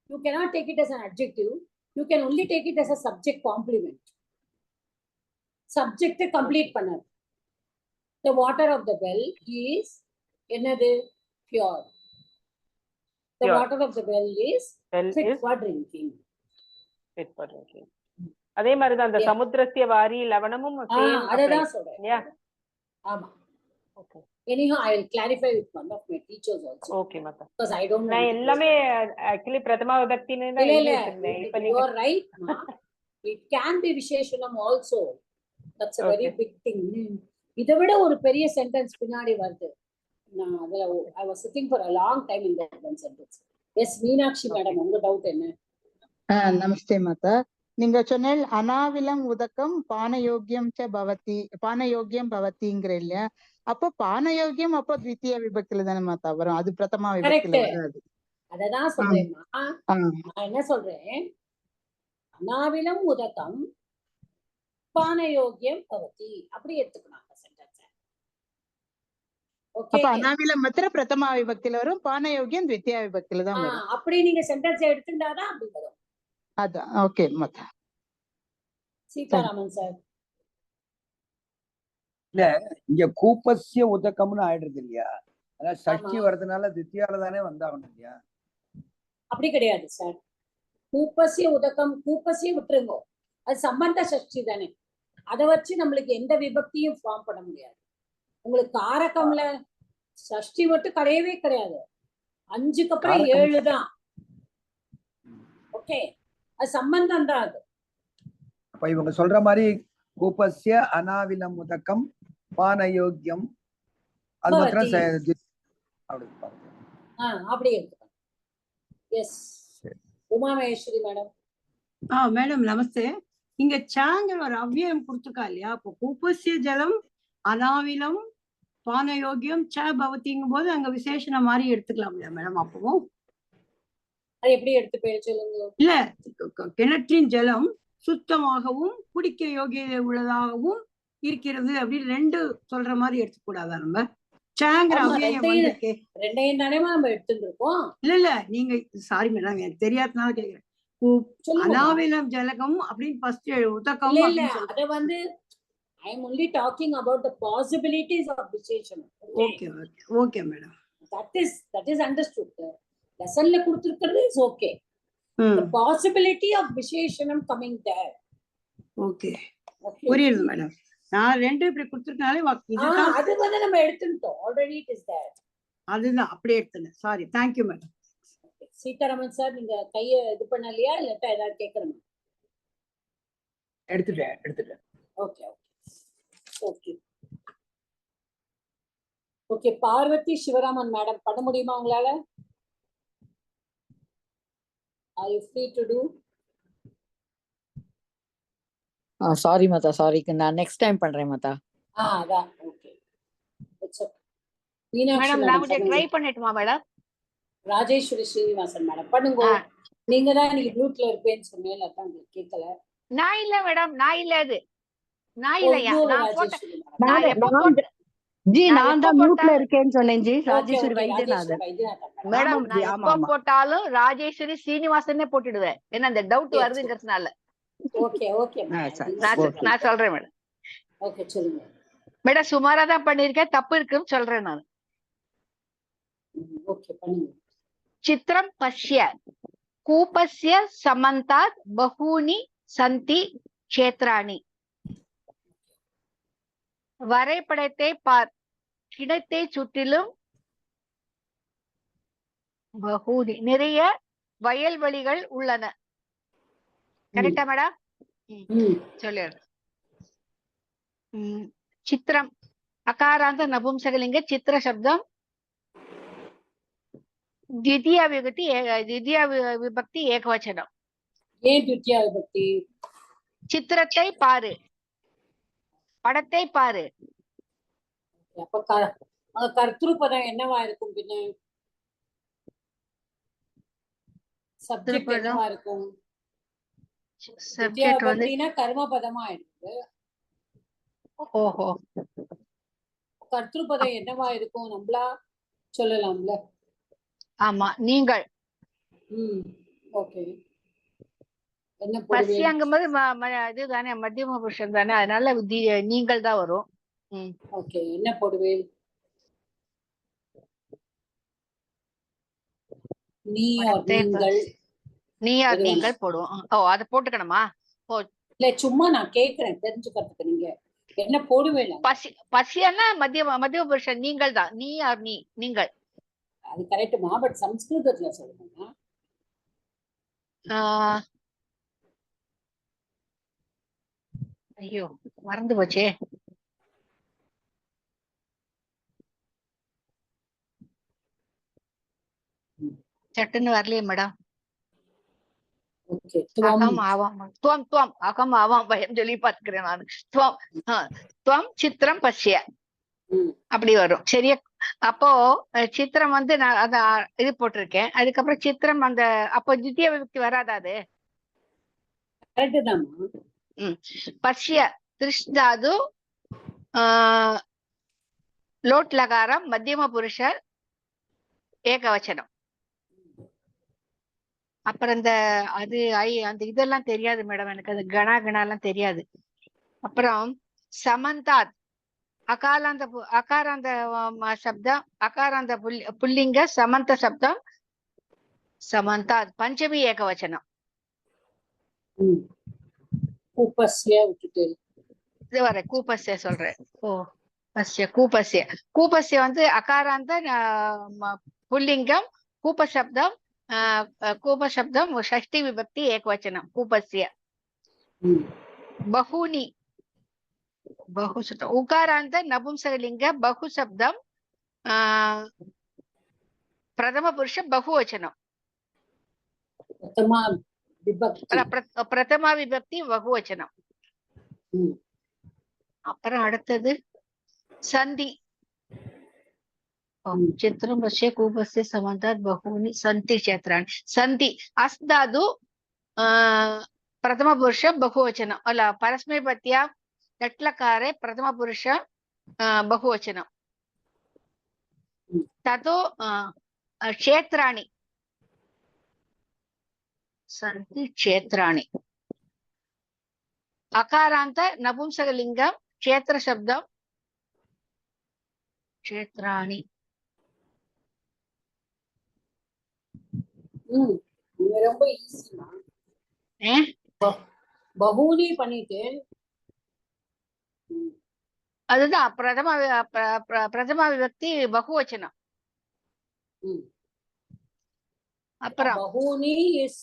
Speaker 1: you cannot take it as an adjective. You can only take it as a subject complement. Subject complete பண்ணது. The water of the well is என்னது? Pure. The
Speaker 5: Pure.
Speaker 1: water of the well is
Speaker 5: Well
Speaker 1: fit
Speaker 5: is
Speaker 1: for drinking.
Speaker 5: fit for drinking. அதே மாதிரி தான் அந்த
Speaker 1: Yeah.
Speaker 5: சமுத்திரஸ்ய வாரி லவணமும் same
Speaker 1: அததான்
Speaker 5: applies.
Speaker 1: சொல்றேன்.
Speaker 5: Yeah.
Speaker 1: ஆமா.
Speaker 5: Okay.
Speaker 1: Anyhow, I will clarify with one of my teachers also,
Speaker 5: Okay Mata.
Speaker 1: because I don't
Speaker 5: நான்
Speaker 1: want to
Speaker 5: எல்லாமே ஆக்சுவலி பிரதமா விபக்தின்னு தான்
Speaker 1: இல்ல,
Speaker 5: எழுதி
Speaker 1: இல்ல,
Speaker 5: வச்சிருந்தேன். இப்ப
Speaker 1: you
Speaker 5: நீங்க
Speaker 1: are right, ma. It can be விசேஷணம் also. That's a very
Speaker 5: Okay.
Speaker 1: big thing. இதை விட ஒரு பெரிய சென்டென்ஸ் பின்னாடி வருது. நான் அதுல I was sitting for a long time in that one sentence. Yes, Meenakshi madam, உங்க டவுட் என்ன?
Speaker 7: நமஸ்தே மாதா. நீங்க சொன்னேன் அனாவிலம் உதக்கம் பானயோக்கியம் ச பவதி, பானயோக்கியம் பவதிங்கிற இல்லையா? அப்போ பானயோக்கியம் அப்போ த்விதீய விபக்தியில தானே மாதா வரும், அது பிரதமா விபக்தியில
Speaker 1: Correct.
Speaker 7: வராது.
Speaker 1: அததான் சொல்றேன்மா.
Speaker 7: ஆ,
Speaker 1: நான் என்ன சொல்றேன், அனாவிலம் உதகம் பானயோக்கியம் பவதி, அப்படி எடுத்துக்கணும் அந்த சென்டென்ஸ். ஓகே,
Speaker 7: அப்ப அனாவிலம் மாத்திர பிரதமா விபக்தியில வரும், பானயோக்கியம் த்விதீய விபக்தியில தான் வரும்.
Speaker 1: அப்படி நீங்க சென்டென்ஸ் எடுத்துட்டாதான் அப்படி வரும்.
Speaker 7: அதான் ஓகே மாதா.
Speaker 1: சீதாராமன் சார்.
Speaker 4: இல்ல, இங்க கூப்பஸ்ய உதக்கம்னு ஆயிடுறது இல்லையா? அதாவது சஷ்டி
Speaker 1: ஆமா.
Speaker 4: வர்றதுனால தித்தியால தானே வந்தாகணும் இல்லையா?
Speaker 1: அப்படி கிடையாது சார். கூப்பசிய உதக்கம், கூப்பசிய விட்டுருங்க, அது சம்பந்த சஷ்டி தானே. அதை வச்சு நம்மளுக்கு எந்த விபக்தியும் ஃபார்ம் பண்ண முடியாது. உங்களுக்கு காரகம்ல சஷ்டி மட்டும் கிடையவே கிடையாது. 5க்கு அப்புறம்
Speaker 4: காரகம்.
Speaker 1: 7 தான். ஓகே, அது சம்பந்தம் தான். அது
Speaker 4: அப்ப இவங்க சொல்ற மாதிரி கூப்பஸ்ய அனாவிலம் உதக்கம் பானயோக்கியம் அது மாத்திரம் அப்படி பாருங்க.
Speaker 1: அப்படி எடுத்துக்கலாம். Yes, Uma Maheswari madam.
Speaker 8: Madam நமஸ்தே. இங்க சாங்கிற ஒரு அவ்வியம் கொடுத்துருக்கா இல்லையா? அப்போ கூப்பசிய ஜலம் அனாவிலம் பானயோக்கியம் ச பவதிங்கும் போது அங்க விசேஷணம் மாதிரி எடுத்துக்கலாம் இல்லையா மேடம்? அப்பவும்
Speaker 1: அது எப்படி எடுத்து பேர் சொல்லுங்க.
Speaker 8: இல்ல, கிணற்றின் ஜலம் சுத்தமாகவும் குடிக்க யோகியதை உள்ளதாகவும் இருக்கிறது அப்படின்னு 2 சொல்ற மாதிரி எடுத்துக்கூடாதா நம்ம? சாங்கிற அவ்வியம் வந்திருக்கே.
Speaker 1: ரெண்டையும் தானே நம்ம எடுத்துட்டு இருக்கோம்.
Speaker 8: இல்ல நீங்க சாரி மேடம், எனக்கு தெரியாதனால கேக்குறேன். அனாவிலம் ஜலகம் அப்படின்னு ஃபர்ஸ்ட் உதக்கம்.
Speaker 1: இல்ல, அத வந்து I am only talking about the possibilities of விசேஷணம்.
Speaker 8: Okay okay okay madam.
Speaker 1: That is understood. லெசன்ல கொடுத்திருக்கிறது is okay. The possibility of விசேஷணம் coming there.
Speaker 8: ஓகே, புரியுது மேடம். நான் 2 இப்படி கொடுத்திருக்கனாலே
Speaker 1: அது வந்து நம்ம எடுத்துட்டோம். Already it is there.
Speaker 8: அதுதான் அப்படியே எடுத்தேன். Sorry, thank you madam.
Speaker 1: Seetharaman sir, நீங்க கைய இது பண்ணலையா இல்லட்டா ஏதாவது கேக்குறேன்?
Speaker 4: எடுத்துட்டேன்.
Speaker 1: Okay okay okay. Parvathi Sivaraman madam, பண்ண முடியுமா உங்களால? Are you free to do?
Speaker 9: Sorry மாதா, சாரி, நான் நெக்ஸ்ட் டைம் பண்றேன் மாதா.
Speaker 1: அதான் okay. It's okay. Meenakshi
Speaker 2: madam நான் கொஞ்சம் ட்ரை பண்ணட்டுமா மேடம்?
Speaker 1: ராஜேஸ்வரி ஸ்ரீனிவாசன் மேடம் பண்ணுங்க. நீங்க தான் இன்னைக்கு ப்ளூட்ல இருப்பேன்னு சொன்னேன், அதான் உங்களுக்கு கேட்கல.
Speaker 2: நான் இல்ல மேடம், நான் இல்ல, அது நான் இல்லையா? நான் போட்டேன்.
Speaker 10: ஜி நான் தான் மியூட்ல இருக்கேன்னு சொன்னேன் ஜி. ராஜேஸ்வரி வைத்தியநாதன்
Speaker 2: மேடம். நான் எப்ப போட்டாலும் ராஜேஸ்வரி ஸ்ரீனிவாசனே போட்டுடுவேன். ஏன்னா அந்த டவுட் வருதுங்கிறதுனால.
Speaker 1: ஓகே ஓகே
Speaker 2: நான் சொல்றேன் மேடம்.
Speaker 1: ஓகே சொல்லுங்க
Speaker 2: மேடம். சுமாரா தான் பண்ணிருக்கேன், தப்பு இருக்குன்னு சொல்றேன் நான்.
Speaker 1: ஓகே பண்ணுங்க.
Speaker 2: சித்திரம் பஷ்ய கூபஸ்ய சமந்தாத் பஹூனி சந்தி க்ஷேத்ராணி. வரைபடத்தை பார், கிணத்தை சுற்றிலும் பஹூனி நிறைய வயல்வெளிகள் உள்ளன. கரெக்டா மேடம்? சொல்லிடுறேன். சித்திரம் அகாராந்த நபும்சகலிங்க சித்திர சப்தம் द्वितीय विभक्ति ஏகவச்சனம்.
Speaker 1: ஏன் द्वितीय விபக்தி?
Speaker 2: சித்திரத்தை பாரு, படத்தை பாரு.
Speaker 1: அப்ப கர்த்திரு பதம் என்னவா இருக்கும்? பின்ன சப்ஜெக்ட் என்னவா இருக்கும்? தித்யா
Speaker 10: சப்ஜெக்ட் வந்து
Speaker 1: விபக்தினா கர்ம பதமா ஆயிடுது.
Speaker 10: ஓஹோ
Speaker 1: கர்த்திருப்பதம் என்னவா இருக்கும் நம்மளா சொல்லலாம்ல.
Speaker 10: ஆமா நீங்கள்
Speaker 1: ஓகே. என்ன போடுவேன்?
Speaker 10: பசியாங்கும்போது இதுதானே மத்தியம புருஷன் தானே, அதனால நீங்கள் தான் வரும்.
Speaker 1: ஓகே, என்ன போடுவேன்? நீ ஆர் நீங்கள்.
Speaker 10: நீ ஆர் நீங்கள் போடுவோம். ஓ அதை போட்டுக்கணுமா? ஓ
Speaker 1: இல்ல சும்மா நான் கேக்குறேன் தெரிஞ்சுக்கிறதுக்கு. நீங்க என்ன போடுவேன்?
Speaker 10: பசியானா மத்தியம புருஷன் நீங்கள் தான். நீ ஆர் நீ நீங்கள்.
Speaker 1: அது கரெக்டுமா, பட் சம்ஸ்கிருதத்துல சொல்லுங்க.
Speaker 10: ஐயோ மறந்து போச்சே. சட்டுன்னு வரலையே மேடம். அகம் ஆவாம் துவம் துவம் அகம் ஆவாம் பயம் சொல்லி பார்த்துக்கிறேன் நான். துவம் துவம் சித்திரம் பசிய அப்படி வரும் சரியா. அப்போ சித்திரம் வந்து நான் அத இது போட்டிருக்கேன். அதுக்கப்புறம் சித்திரம் அந்த அப்போ தித்திய விபக்தி வராதா அது? பசிய திருஷ்தாது லோட் லகாரம் மத்தியம புருஷர் ஏகவச்சனம். அப்புறம் இந்த அது அந்த இதெல்லாம் தெரியாது மேடம் எனக்கு. அது கணாலாம் தெரியாது. அப்புறம் சமந்தாத் அகாராந்த சப்தம் அகாராந்த புல்லிங்க சமந்த சப்தம் சமந்தாத் பஞ்சமி ஏகவச்சனம். இது வர கூபஸ்ய சொல்றேன். ஓ பஸ்ய கூபஸ்ய கூபஸ்ய வந்து அகாராந்த புல்லிங்கம் கூபசப்தம் கூபசப்தம் ஷஷ்டி விபக்தி ஏகவச்சனம் கூபஸ்ய. பஹூனி बहुशब्दम उकारांत नपुंसकलिंग बहुशब्दम प्रथम पुरुष बहुवचनम प्रथमा विभक्ति बहुवचनम. அப்புறம் அடுத்தது சந்தி चित्रम वश्य कूपस्य समन्तात् बहूनि सन्ति क्षेत्राणि. सन्ति अस्दादु प्रथम पुरुष बहुवचनम अला परस्मैपत्या लट्लकारे प्रथम पुरुष बहुवचनम. ततो क्षेत्राणि सन्ति क्षेत्राणि. अकारांत नपुंसकलिंगम क्षेत्र शब्दम क्षेत्राणि.
Speaker 1: ரொம்ப ஈஸிமா. பஹூனி பண்ணிட்டேன்.
Speaker 10: அதுதான் பிரதம விபக்தி பகுவச்சனம். அப்புறம்
Speaker 1: பஹூனி இஸ்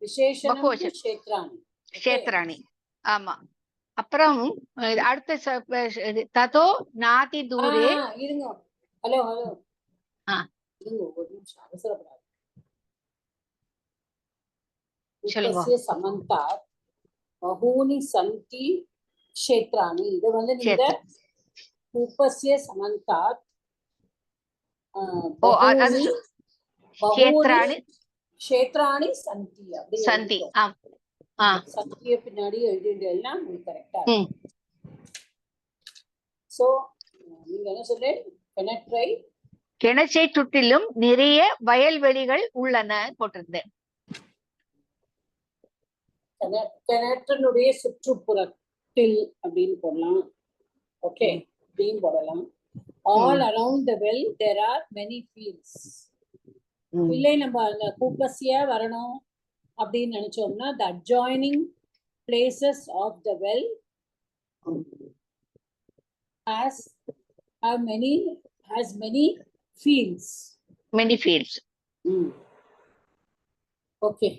Speaker 1: விசேஷணம் க்ஷேத்ராணி.
Speaker 10: க்ஷேத்ராணி ஆமா. அப்புறம் அடுத்த ததோ நாதி தூரே.
Speaker 1: இருங்க, ஹலோ ஹலோ இருங்க ஒரு நிமிஷம், அவசரப்படாது.
Speaker 10: சொல்லுங்க.
Speaker 1: சமந்தாத் பஹூனி சந்தி क्षेत्राणि. இது வந்து நீங்க கூபஸ்ய சமந்தாத்
Speaker 10: क्षेत्राणि
Speaker 1: क्षेत्राणि சந்தி அப்படி
Speaker 10: சந்தி.
Speaker 1: சந்திய பின்னாடி எழுதிட்டேன்னா உங்களுக்கு கரெக்ட்டா இருக்கும். சோ நீங்க என்ன சொல்றீங்க?
Speaker 10: கிணற்றை சுற்றிலும் நிறைய வயல்வெளிகள் உள்ளன போட்டிருந்தேன்.
Speaker 1: கிணற்றினுடைய சுற்றுப்புறத்தில் அப்படின்னு போடலாம். ஓகே, அப்படின்னு போடலாம். All around the well there are many fields. இல்லை நம்ம அந்த கூப்பஸ்யா வரணும் அப்படின்னு நினைச்சோம்னா the adjoining places of the well has many fields.
Speaker 10: Many fields.
Speaker 1: Okay,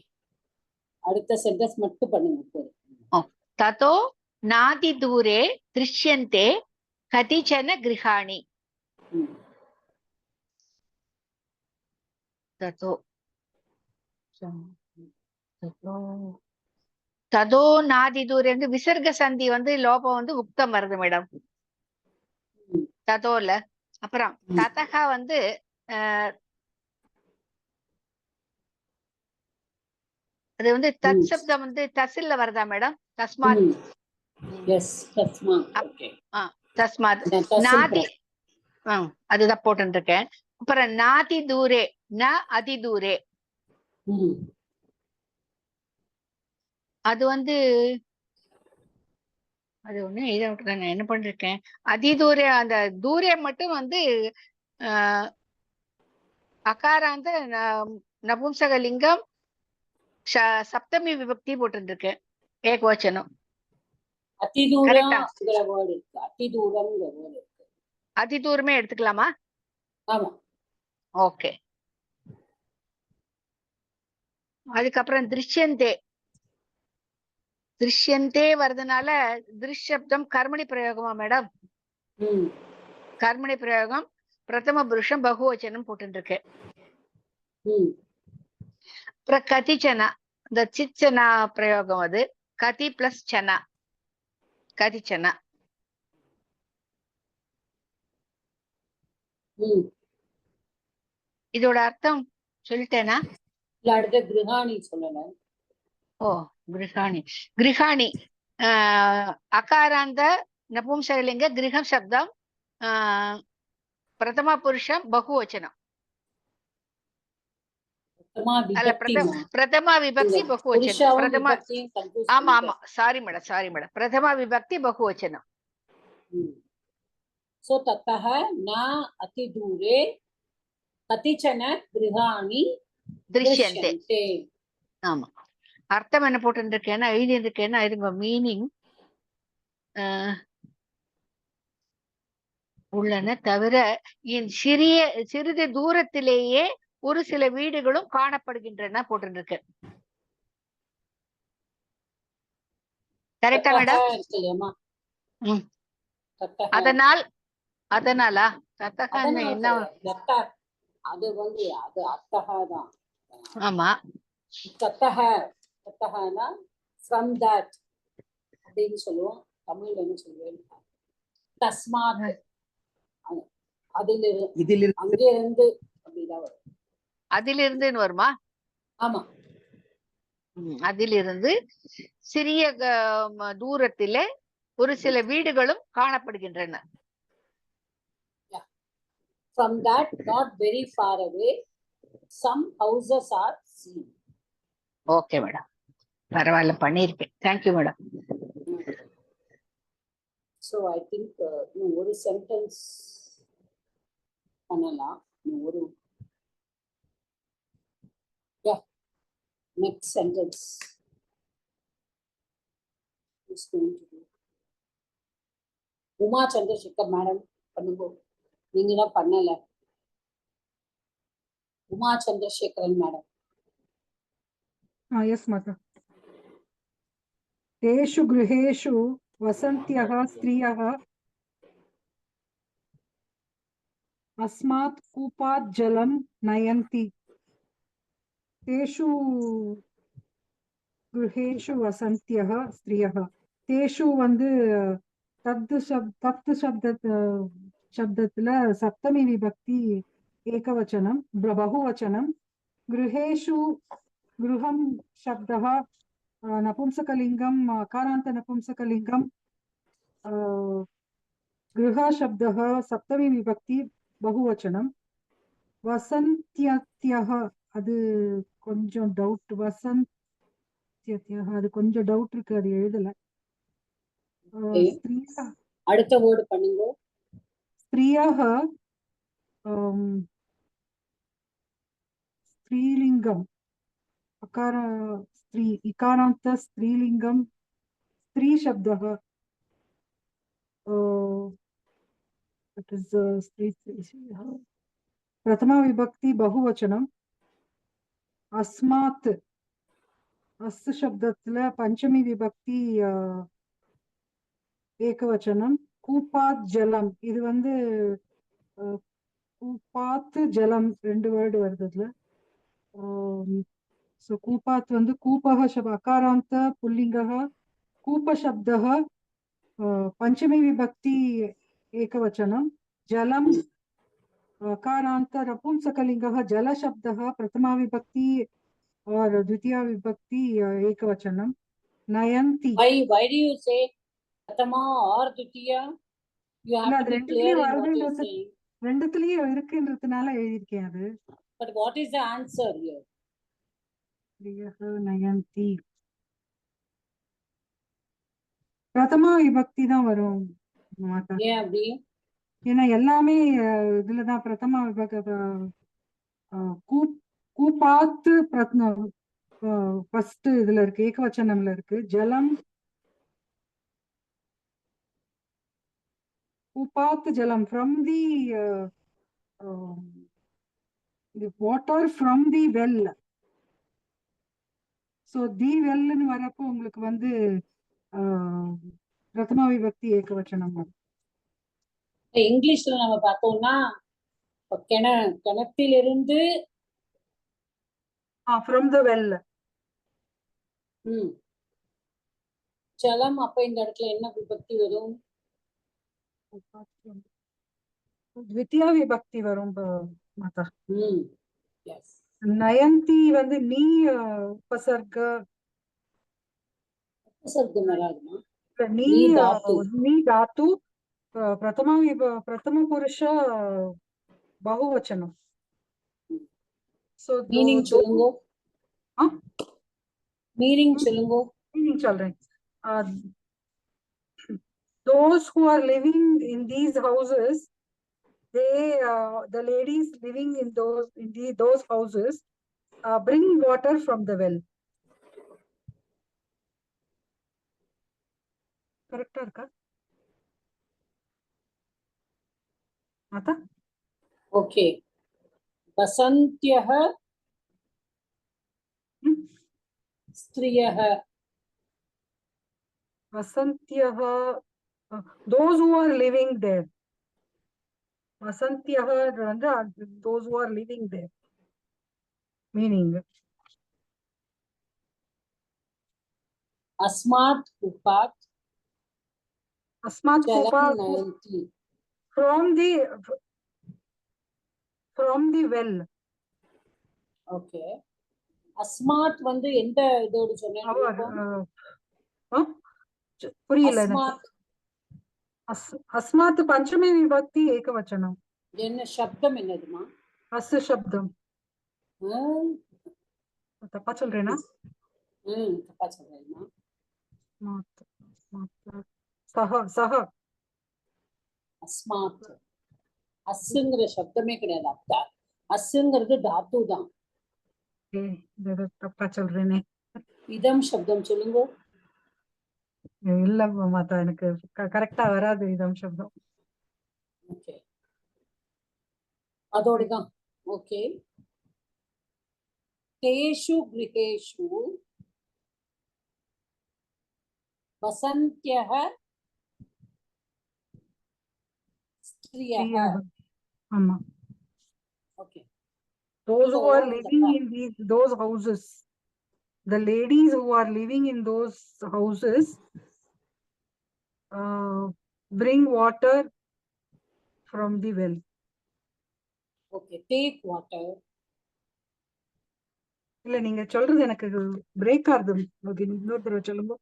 Speaker 1: அடுத்த சென்டென்ஸ் மட்டும் பண்ணுங்க.
Speaker 10: ததோ நாதி தூரே திருஷ்யந்தே கதிச்சன கிருஹாணி. ததோ ததோ நாதி தூரே வந்து விசர்க சந்தி வந்து லோபம் வந்து உக்தம் வருது மேடம் ததோல. அப்புறம் ததகா வந்து அது வந்து தத் சப்தம் வந்து தசில்ல வருதா மேடம்? தஸ்மாத்.
Speaker 1: எஸ், தஸ்மாத். ஓகே.
Speaker 10: தஸ்மாத். நாதி அதுதான் போட்டு இருக்கேன். அப்புறம் நாதி தூரே, ந அதி தூரே. அது வந்து அது ஒண்ணு இதை விட்டு நான் என்ன பண்ணிருக்கேன், அதி தூரே அந்த தூரே மட்டும் வந்து அகாராந்த நபும்சகலிங்கம் சப்தமி விபக்தி போட்டுருக்கேன், ஏகவச்சனம். அதி தூரமே எடுத்துக்கலாமா?
Speaker 1: ஆமா.
Speaker 10: ஓகே. அதுக்கப்புறம் திருஷ்யந்தே, திருஷ்யந்தே வர்றதுனால திருஷ்சப்தம் கர்மணி பிரயோகமா மேடம்? கர்மணி பிரயோகம் பிரதம புருஷம் பகுவச்சனம் போட்டு. அப்புறம் கதிச்சனா, இந்த சிச்சனா பிரயோகம், அது கதி பிளஸ் சனா, கதிச்சனா. இதோட அர்த்தம் சொல்லிட்டேனா?
Speaker 1: அடுத்த கிருஹாணி சொல்லணும்.
Speaker 10: ஓ, கிருஹாணி. கிருஹாணி அகாராந்த நபும்சகலிங்க கிரகம் சப்தம் பிரதம புருஷம் பகுவச்சனம். பிரதமா விபக்தி பகுவச்சனம். ஆமா ஆமா, சாரி மேடம், சாரி மேடம். பிரதமா விபக்தி பகுவச்சனம்.
Speaker 1: சோ தத்தஹ ந அதி தூரே கதிச்சன கிருஹாணி
Speaker 10: திருஷ்யந்தே. ஆமா, அர்த்தம் என்ன போட்டுருக்கேன்னா எழுதி இருக்கேன்னா இதுங்க மீனிங் உள்ளன தவிர சிறிது தூரத்திலேயே ஒரு சில வீடுகளும் காணப்படுகின்றன போட்டுருக்கு. கரெக்டா மேடம்? அதனாலா என்ன?
Speaker 1: அது வந்து அது அத்தஹாதான்.
Speaker 10: ஆமா,
Speaker 1: தத்தஹனா from that அப்படின்னு சொல்லுவோம். தமிழ்ல என்ன சொல்லுவேன்? தஸ்மாத், அதிலிருந்து, அங்கிருந்து அப்படிதான் வரும்.
Speaker 10: அதிலிருந்துன்னு வருமா?
Speaker 1: ஆமா,
Speaker 10: அதிலிருந்து சிறிய தூரத்திலே ஒரு சில வீடுகளும் காணப்படுகின்றன.
Speaker 1: From that, not very far away, some houses are seen.
Speaker 10: Okay madam, பரவாயில்ல, பண்ணிருக்கேன். Thank you madam.
Speaker 1: So I think ஒரு சென்டென்ஸ் பண்ணலாம். ஒரு next sentence is going to be Uma Chandrasekar madam பண்ணுங்க. நீங்க தான் பண்ணல. Uma Chandrasekaran madam.
Speaker 11: Yes, Mata. Teshu गृहेषु वसन्त्यः स्त्रियः अस्मात् कूपात् जलं नयन्ति. तेषु गृहेषु वसन्त्यः स्त्रियः. तेषु வந்து தத்து சப்தத்துல சப்தமி விபக்தி ஏகவச்சனம், பகுவச்சனம். गृहेषु गृहं शब्दः नपुंसकलिंगम, अकारांत नपुंसकलिंगम. गृह शब्दः सप्तमी विभक्ति बहुवचनम. वसन्त्यत्यः அது கொஞ்சம் டவுட். வசந்த்யத்யः அது கொஞ்சம் டவுட் இருக்கு, அது எழுதல.
Speaker 1: அடுத்த வேர்ட் பண்ணுங்க.
Speaker 11: ஸ்திரியः ஸ்திரீலிங்கம், अकार स्त्री इकारांत स्त्रीलिंगम, स्त्री शब्दः इट इज स्त्री प्रथमा विभक्ति बहुवचनम. अस्मात् अस् शब्दத்துல पंचमी विभक्ति ஏகவச்சனம். கூப்பாத் ஜலம், இது வந்து கூப்பாத் ஜலம் ரெண்டு வேர்டு வருது அதுல. So कूपात् வந்து कूपः शब्द अकारांत पुल्लिंगः, कूप शब्दः पंचमी विभक्ति एकवचनं. जलं अकारांत नपुंसकलिंगः, जल शब्दः प्रथमा विभक्ति और द्वितीया विभक्ति एकवचनम नयन्ति
Speaker 1: Why do you say Pratama or Dvitiya? You
Speaker 11: இல்ல
Speaker 1: have
Speaker 11: அது
Speaker 1: to be clear
Speaker 11: ரெண்டுத்துலயும்
Speaker 1: in what you're
Speaker 11: வருதுன்றது
Speaker 1: saying.
Speaker 11: ரெண்டுத்துலயும் இருக்குன்றதுனால எழுதியிருக்கேன் அது.
Speaker 1: But what is the answer here?
Speaker 11: நயந்தி பிரதமா விபக்தி தான் வரும் மாதா.
Speaker 1: ஏன் அப்படி?
Speaker 11: ஏன்னா எல்லாமே இதுலதான் பிரதமா விபக்தி. கூப்பாத்து ஃபர்ஸ்ட் இதுல இருக்கு, ஏகவச்சனம்ல இருக்கு. ஜலம் கூப்பாத்து ஜலம் from the water from the well. So the வெல்னு வரப்போ உங்களுக்கு வந்து பிரதமா விபக்தி ஏகவச்சனம் வரும்.
Speaker 1: இங்கிலீஷ்ல நம்ம பார்த்தோம்னா கிணத்திலிருந்து
Speaker 11: ஃப்ரம் த வெல்
Speaker 1: ஜலம். அப்ப இந்த இடத்துல என்ன விபக்தி வரும்?
Speaker 11: द्वितीया विभक्ति वரும் माता.
Speaker 1: Yes.
Speaker 11: नयन्ति வந்து நீ உபசர்க
Speaker 1: வராதுமா?
Speaker 11: நீ धातु प्रथम पुरुष बहुवचனம். सो
Speaker 1: மீனிங் சொல்லுங்க. மீனிங் சொல்லுங்க.
Speaker 11: மீனிங் சொல்றேன். Those who are living in these houses, the ladies living in those houses bring water from the well. Correct இருக்கா மாதா?
Speaker 1: Okay. வசந்தியः ஸ்திரியः.
Speaker 11: वसन्त्यः those who are living there. वसन्त्यः வந்து those who are living there. Meaning
Speaker 1: अस्मात् कूपात्
Speaker 11: कूपात्
Speaker 1: नयन्ति.
Speaker 11: from the well.
Speaker 1: Okay. अस्मात् வந்து எந்த இதோடு சொன்னீங்க?
Speaker 11: புரியல எனக்கு. अस्मात् पंचमी विभक्ति एकवचनम.
Speaker 1: என்ன சப்தம் என்னதுமா?
Speaker 11: अस् शब्दம். தப்பா சொல்றேனா?
Speaker 1: தப்பா சொல்றேனா?
Speaker 11: சஹ
Speaker 1: अस्मात्. அஸ்ங்கிற சப்தமே கிடையாது. அப்பா அஸ்ங்கிறது தாத்து தான்.
Speaker 11: தப்பா சொல்றேனே.
Speaker 1: இதம் சப்தம் சொல்லுங்க.
Speaker 11: இல்ல மாதா, எனக்கு கரெக்டா வராது இதம் சப்தம்.
Speaker 1: ஓகே, அதோடதான். ஓகே. தேஷு கிரகேஷு வசந்தியः ஸ்திரியः.
Speaker 11: ஆமா.
Speaker 1: Okay.
Speaker 11: Those who are living in those houses, the ladies who are living in those houses bring water from the well.
Speaker 1: Okay, take water.
Speaker 11: இல்ல நீங்க சொல்றது எனக்கு பிரேக் ஆகுது. இன்னொரு தடவை சொல்லுங்க.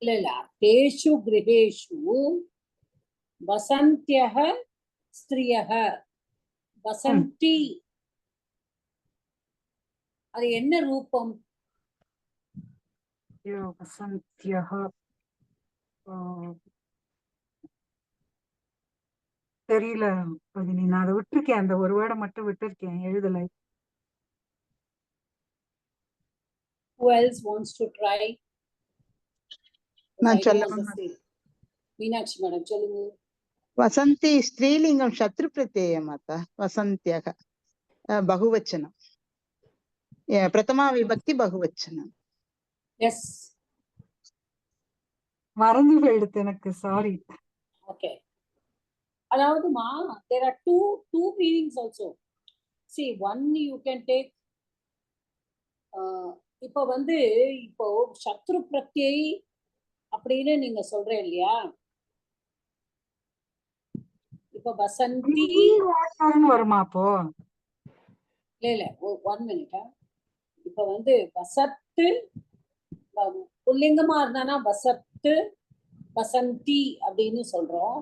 Speaker 1: இல்ல தேஷு கிரகேஷு வசந்தியः ஸ்திரியः. வசந்தி அது என்ன ரூபம்?
Speaker 11: வசந்தியः தெரியல. நான் அதை விட்டுருக்கேன், அந்த ஒரு வேர்டை மட்டும் விட்டுருக்கேன், எழுதலை.
Speaker 1: Who else wants to try?
Speaker 7: நான் சொல்லலாம்.
Speaker 1: மீனாட்சி மேடம் சொல்லுங்க.
Speaker 7: வசந்தி ஸ்திரீலிங்கம் சத்ரு பிரத்யய மாதா. வசந்தியக பகுவச்சனம். பிரதமா விபக்தி பகுவச்சனம்.
Speaker 1: எஸ்,
Speaker 11: மறந்து போயிடுது எனக்கு, சாரி.
Speaker 1: ஓகே. அதாவதுமா there are two meanings also. See, one you can take இப்போ வந்து இப்போ சத்ரு பிரத்யை அப்படின்னு நீங்க சொல்றேன் இல்லையா? இப்ப வசந்தி
Speaker 11: வருமா அப்போ?
Speaker 1: இல்ல 1 minute. இப்ப வந்து வசத்து புல்லிங்கமா இருந்தானா வசத்து வசந்தி அப்படின்னு சொல்றோம்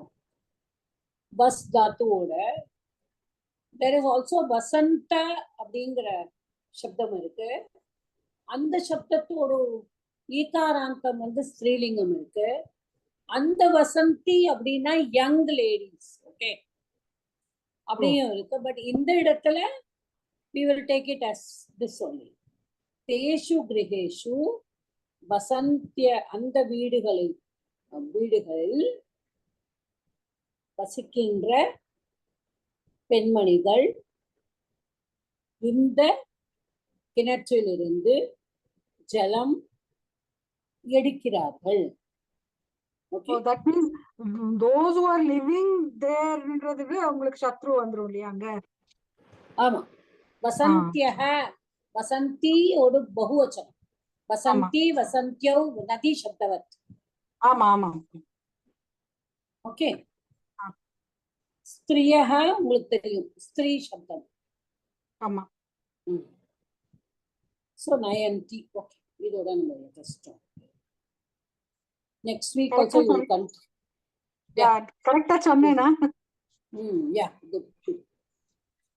Speaker 1: பஸ் தாத்துவோட. there is also வசந்த அப்படிங்கிற சப்தம் இருக்கு. அந்த சப்தத்தோட ஈகாராந்தம் வந்து ஸ்திரீலிங்கம் இருக்கு. அந்த வசந்தி அப்படின்னா யங் லேடிஸ். ஓகே, அப்படியும் இருக்கு. பட் இந்த இடத்துல we will take it as this only. தேஷு கிரகேஷு வசந்திய, அந்த வீடுகளில் வசிக்கின்ற பெண்மணிகள் இந்த கிணற்றிலிருந்து ஜலம் எடுக்கிறார்கள்.
Speaker 11: So that means those who are living there ன்றதுக்கு அவங்களுக்கு சத்ரு வந்துரும் இல்லையா அங்க?
Speaker 1: ஆமா, வசந்தியஹ வசந்தி ஒரு பகுவச்சனம். வசந்தி வசந்தியௌ நதி சப்தவத்.
Speaker 11: ஆமா ஆமா.
Speaker 1: ஓகே, ஸ்திரியஹ உங்களுக்கு தெரியும், ஸ்திரீ சப்தம்.
Speaker 11: ஆமா.
Speaker 1: சோ நயந்தி. ஓகே, இதோட நம்ம test next week also you will come.
Speaker 11: Yeah, கரெக்ட்டா சொன்னேனா?
Speaker 1: Yeah, good.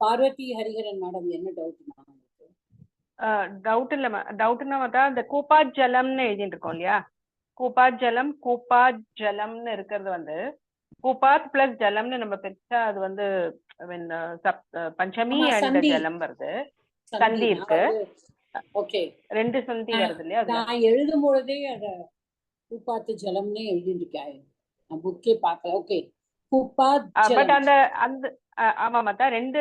Speaker 1: Parvathi Hariharan madam என்ன டவுட்?
Speaker 5: டவுட்னா அந்த கூப்பாத் ஜலம்னு எழுதிட்டு இருக்கோம் இல்லையா? கூப்பாத் ஜலம்னு இருக்கிறது வந்து கூப்பாத் பிளஸ் ஜலம்னு நம்ம பிரிச்சா அது வந்து பஞ்சமி அண்ட் ஜலம் வருது. சந்தி இருக்கு.
Speaker 1: ஓகே,
Speaker 5: 2 சந்தி வருது இல்லையா?
Speaker 1: நான் எழுதும் பொழுதே அத கூப்பாத்து ஜலம்னே எழுதிருக்கேன். நான் புக்கே பார்க்கல. ஓகே, கூப்பாத் ஜலம்.
Speaker 5: பட் அந்த ஆமா மத்தா 2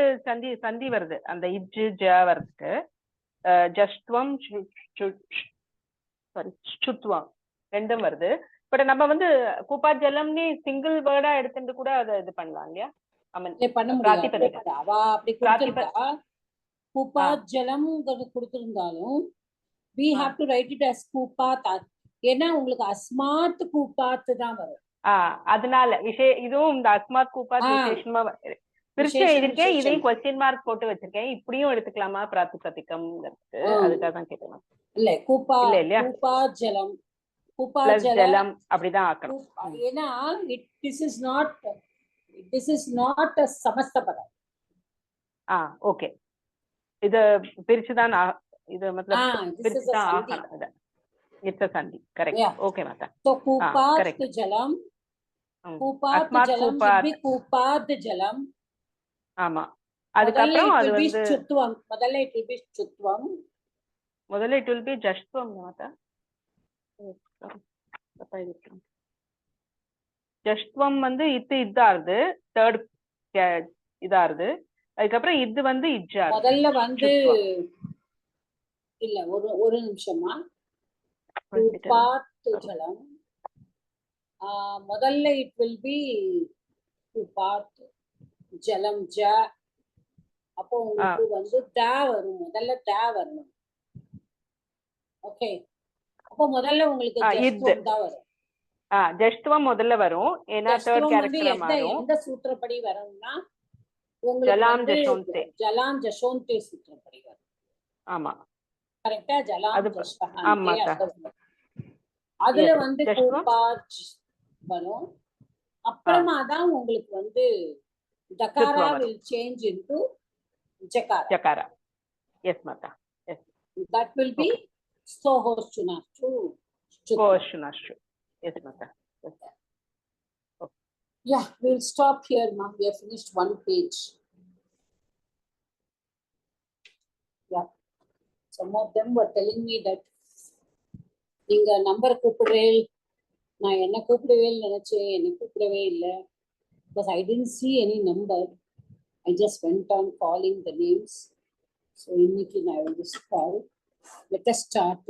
Speaker 5: சந்தி வருது. அந்த இஜ் ஜ வருது. ஜஷ்ட்வம் சாரி சுத்வம் ரெண்டும் வருது. பட் நம்ம வந்து கூப்பாத் ஜலம்னு சிங்கிள் வேர்டா எடுத்துட்டு கூட அதை இது பண்ணலாம் இல்லையா?
Speaker 1: பண்ண முடியாது. அவ அப்படி கொடுத்திருக்கா. கூப்பாத் ஜலம் கொடுத்திருந்தாலும் we have to write it as கூப்பாத். ஏன்னா உங்களுக்கு அஸ்மாத் கூப்பாத் தான் வரும்.
Speaker 5: அதனால இதுவும் இந்த அஸ்மாத் கூப்பாத் விசேஷமா பிரிச்சு எழுதிருக்கேன். இதையும் கொஸ்டின் மார்க் போட்டு வச்சிருக்கேன். இப்படியும் எடுத்துக்கலாமா பிராதிபதிகம்? அதுக்காக தான் கேட்கலாம்.
Speaker 1: இல்ல கூப்பா
Speaker 5: இல்ல இல்லையா?
Speaker 1: கூப்பாத் ஜலம், கூப்பாத்
Speaker 5: ஜலம் அப்படிதான் ஆக்கணும்.
Speaker 1: ஏன்னா this is not a சமஸ்த பதம்.
Speaker 5: ஓகே, இது பிரிச்சுதான் இது மத்தலப் பிரிச்சுதான் ஆகணும். It's a sandhi, correct. Yeah. Okay, Mata.
Speaker 1: So, Kupat Jalam. Kupat Jalam will be Kupat Jalam.
Speaker 5: ஆமா, அதுக்கப்புறம் அது வந்து
Speaker 1: சுத்வம். முதல்ல it will be சுத்வம்.
Speaker 5: முதல்ல it will be ஜஷ்ட்வம். Mata. ஜஷ்ட்வம் வந்து இதாருது, தேர்ட் இதாருது. அதுக்கப்புறம் இது வந்து இஜ்ஜா.
Speaker 1: முதல்ல வந்து இல்ல ஒரு நிமிஷமா. கூப்பாத் ஜலம் முதல்ல it will be கூப்பாத் ஜலம் ஜ. அப்போ உங்களுக்கு வந்து த வரும். முதல்ல த வரணும். ஓகே, அப்போ முதல்ல உங்களுக்கு ஜஷ்ட்வம் தான் வரும்.
Speaker 5: ஜஷ்ட்வம் முதல்ல வரும். ஏன்னா தேர்ட் கேரக்டர் மாறும்.
Speaker 1: எந்த சூத்திரப்படி வரும்னா உங்களுக்கு
Speaker 5: ஜலாம் ஜஷோந்தே.
Speaker 1: ஜலாம் ஜஷோந்தே சூத்திரப்படி வரும்.
Speaker 5: ஆமா,
Speaker 1: கரெக்ட்டா? ஜலாம் ஜஷ்வஹந்தே.
Speaker 5: ஆமா,
Speaker 1: அதுல வந்து கூப்பாத் வரும். அப்புறமா தான் உங்களுக்கு வந்து டகாரா will change into ஜகாரா.
Speaker 5: ஜகாரா. Yes, Mata. Yes.
Speaker 1: That will be Sohoshunashu.
Speaker 5: Sohoshunashu. Yes, Mata. Yes.
Speaker 1: Okay. Yeah, we'll stop here, ma'am. We have finished 1 page. Yeah. Some of them were telling me that நீங்க number கூப்பிடுறேன், நான் என்ன கூப்பிடுவேன்னு நினைச்சேன், என்ன கூப்பிடவே இல்லை. Because I didn't see any number. I just went on calling the names. So இன்னைக்கு நான் will just call. Let us start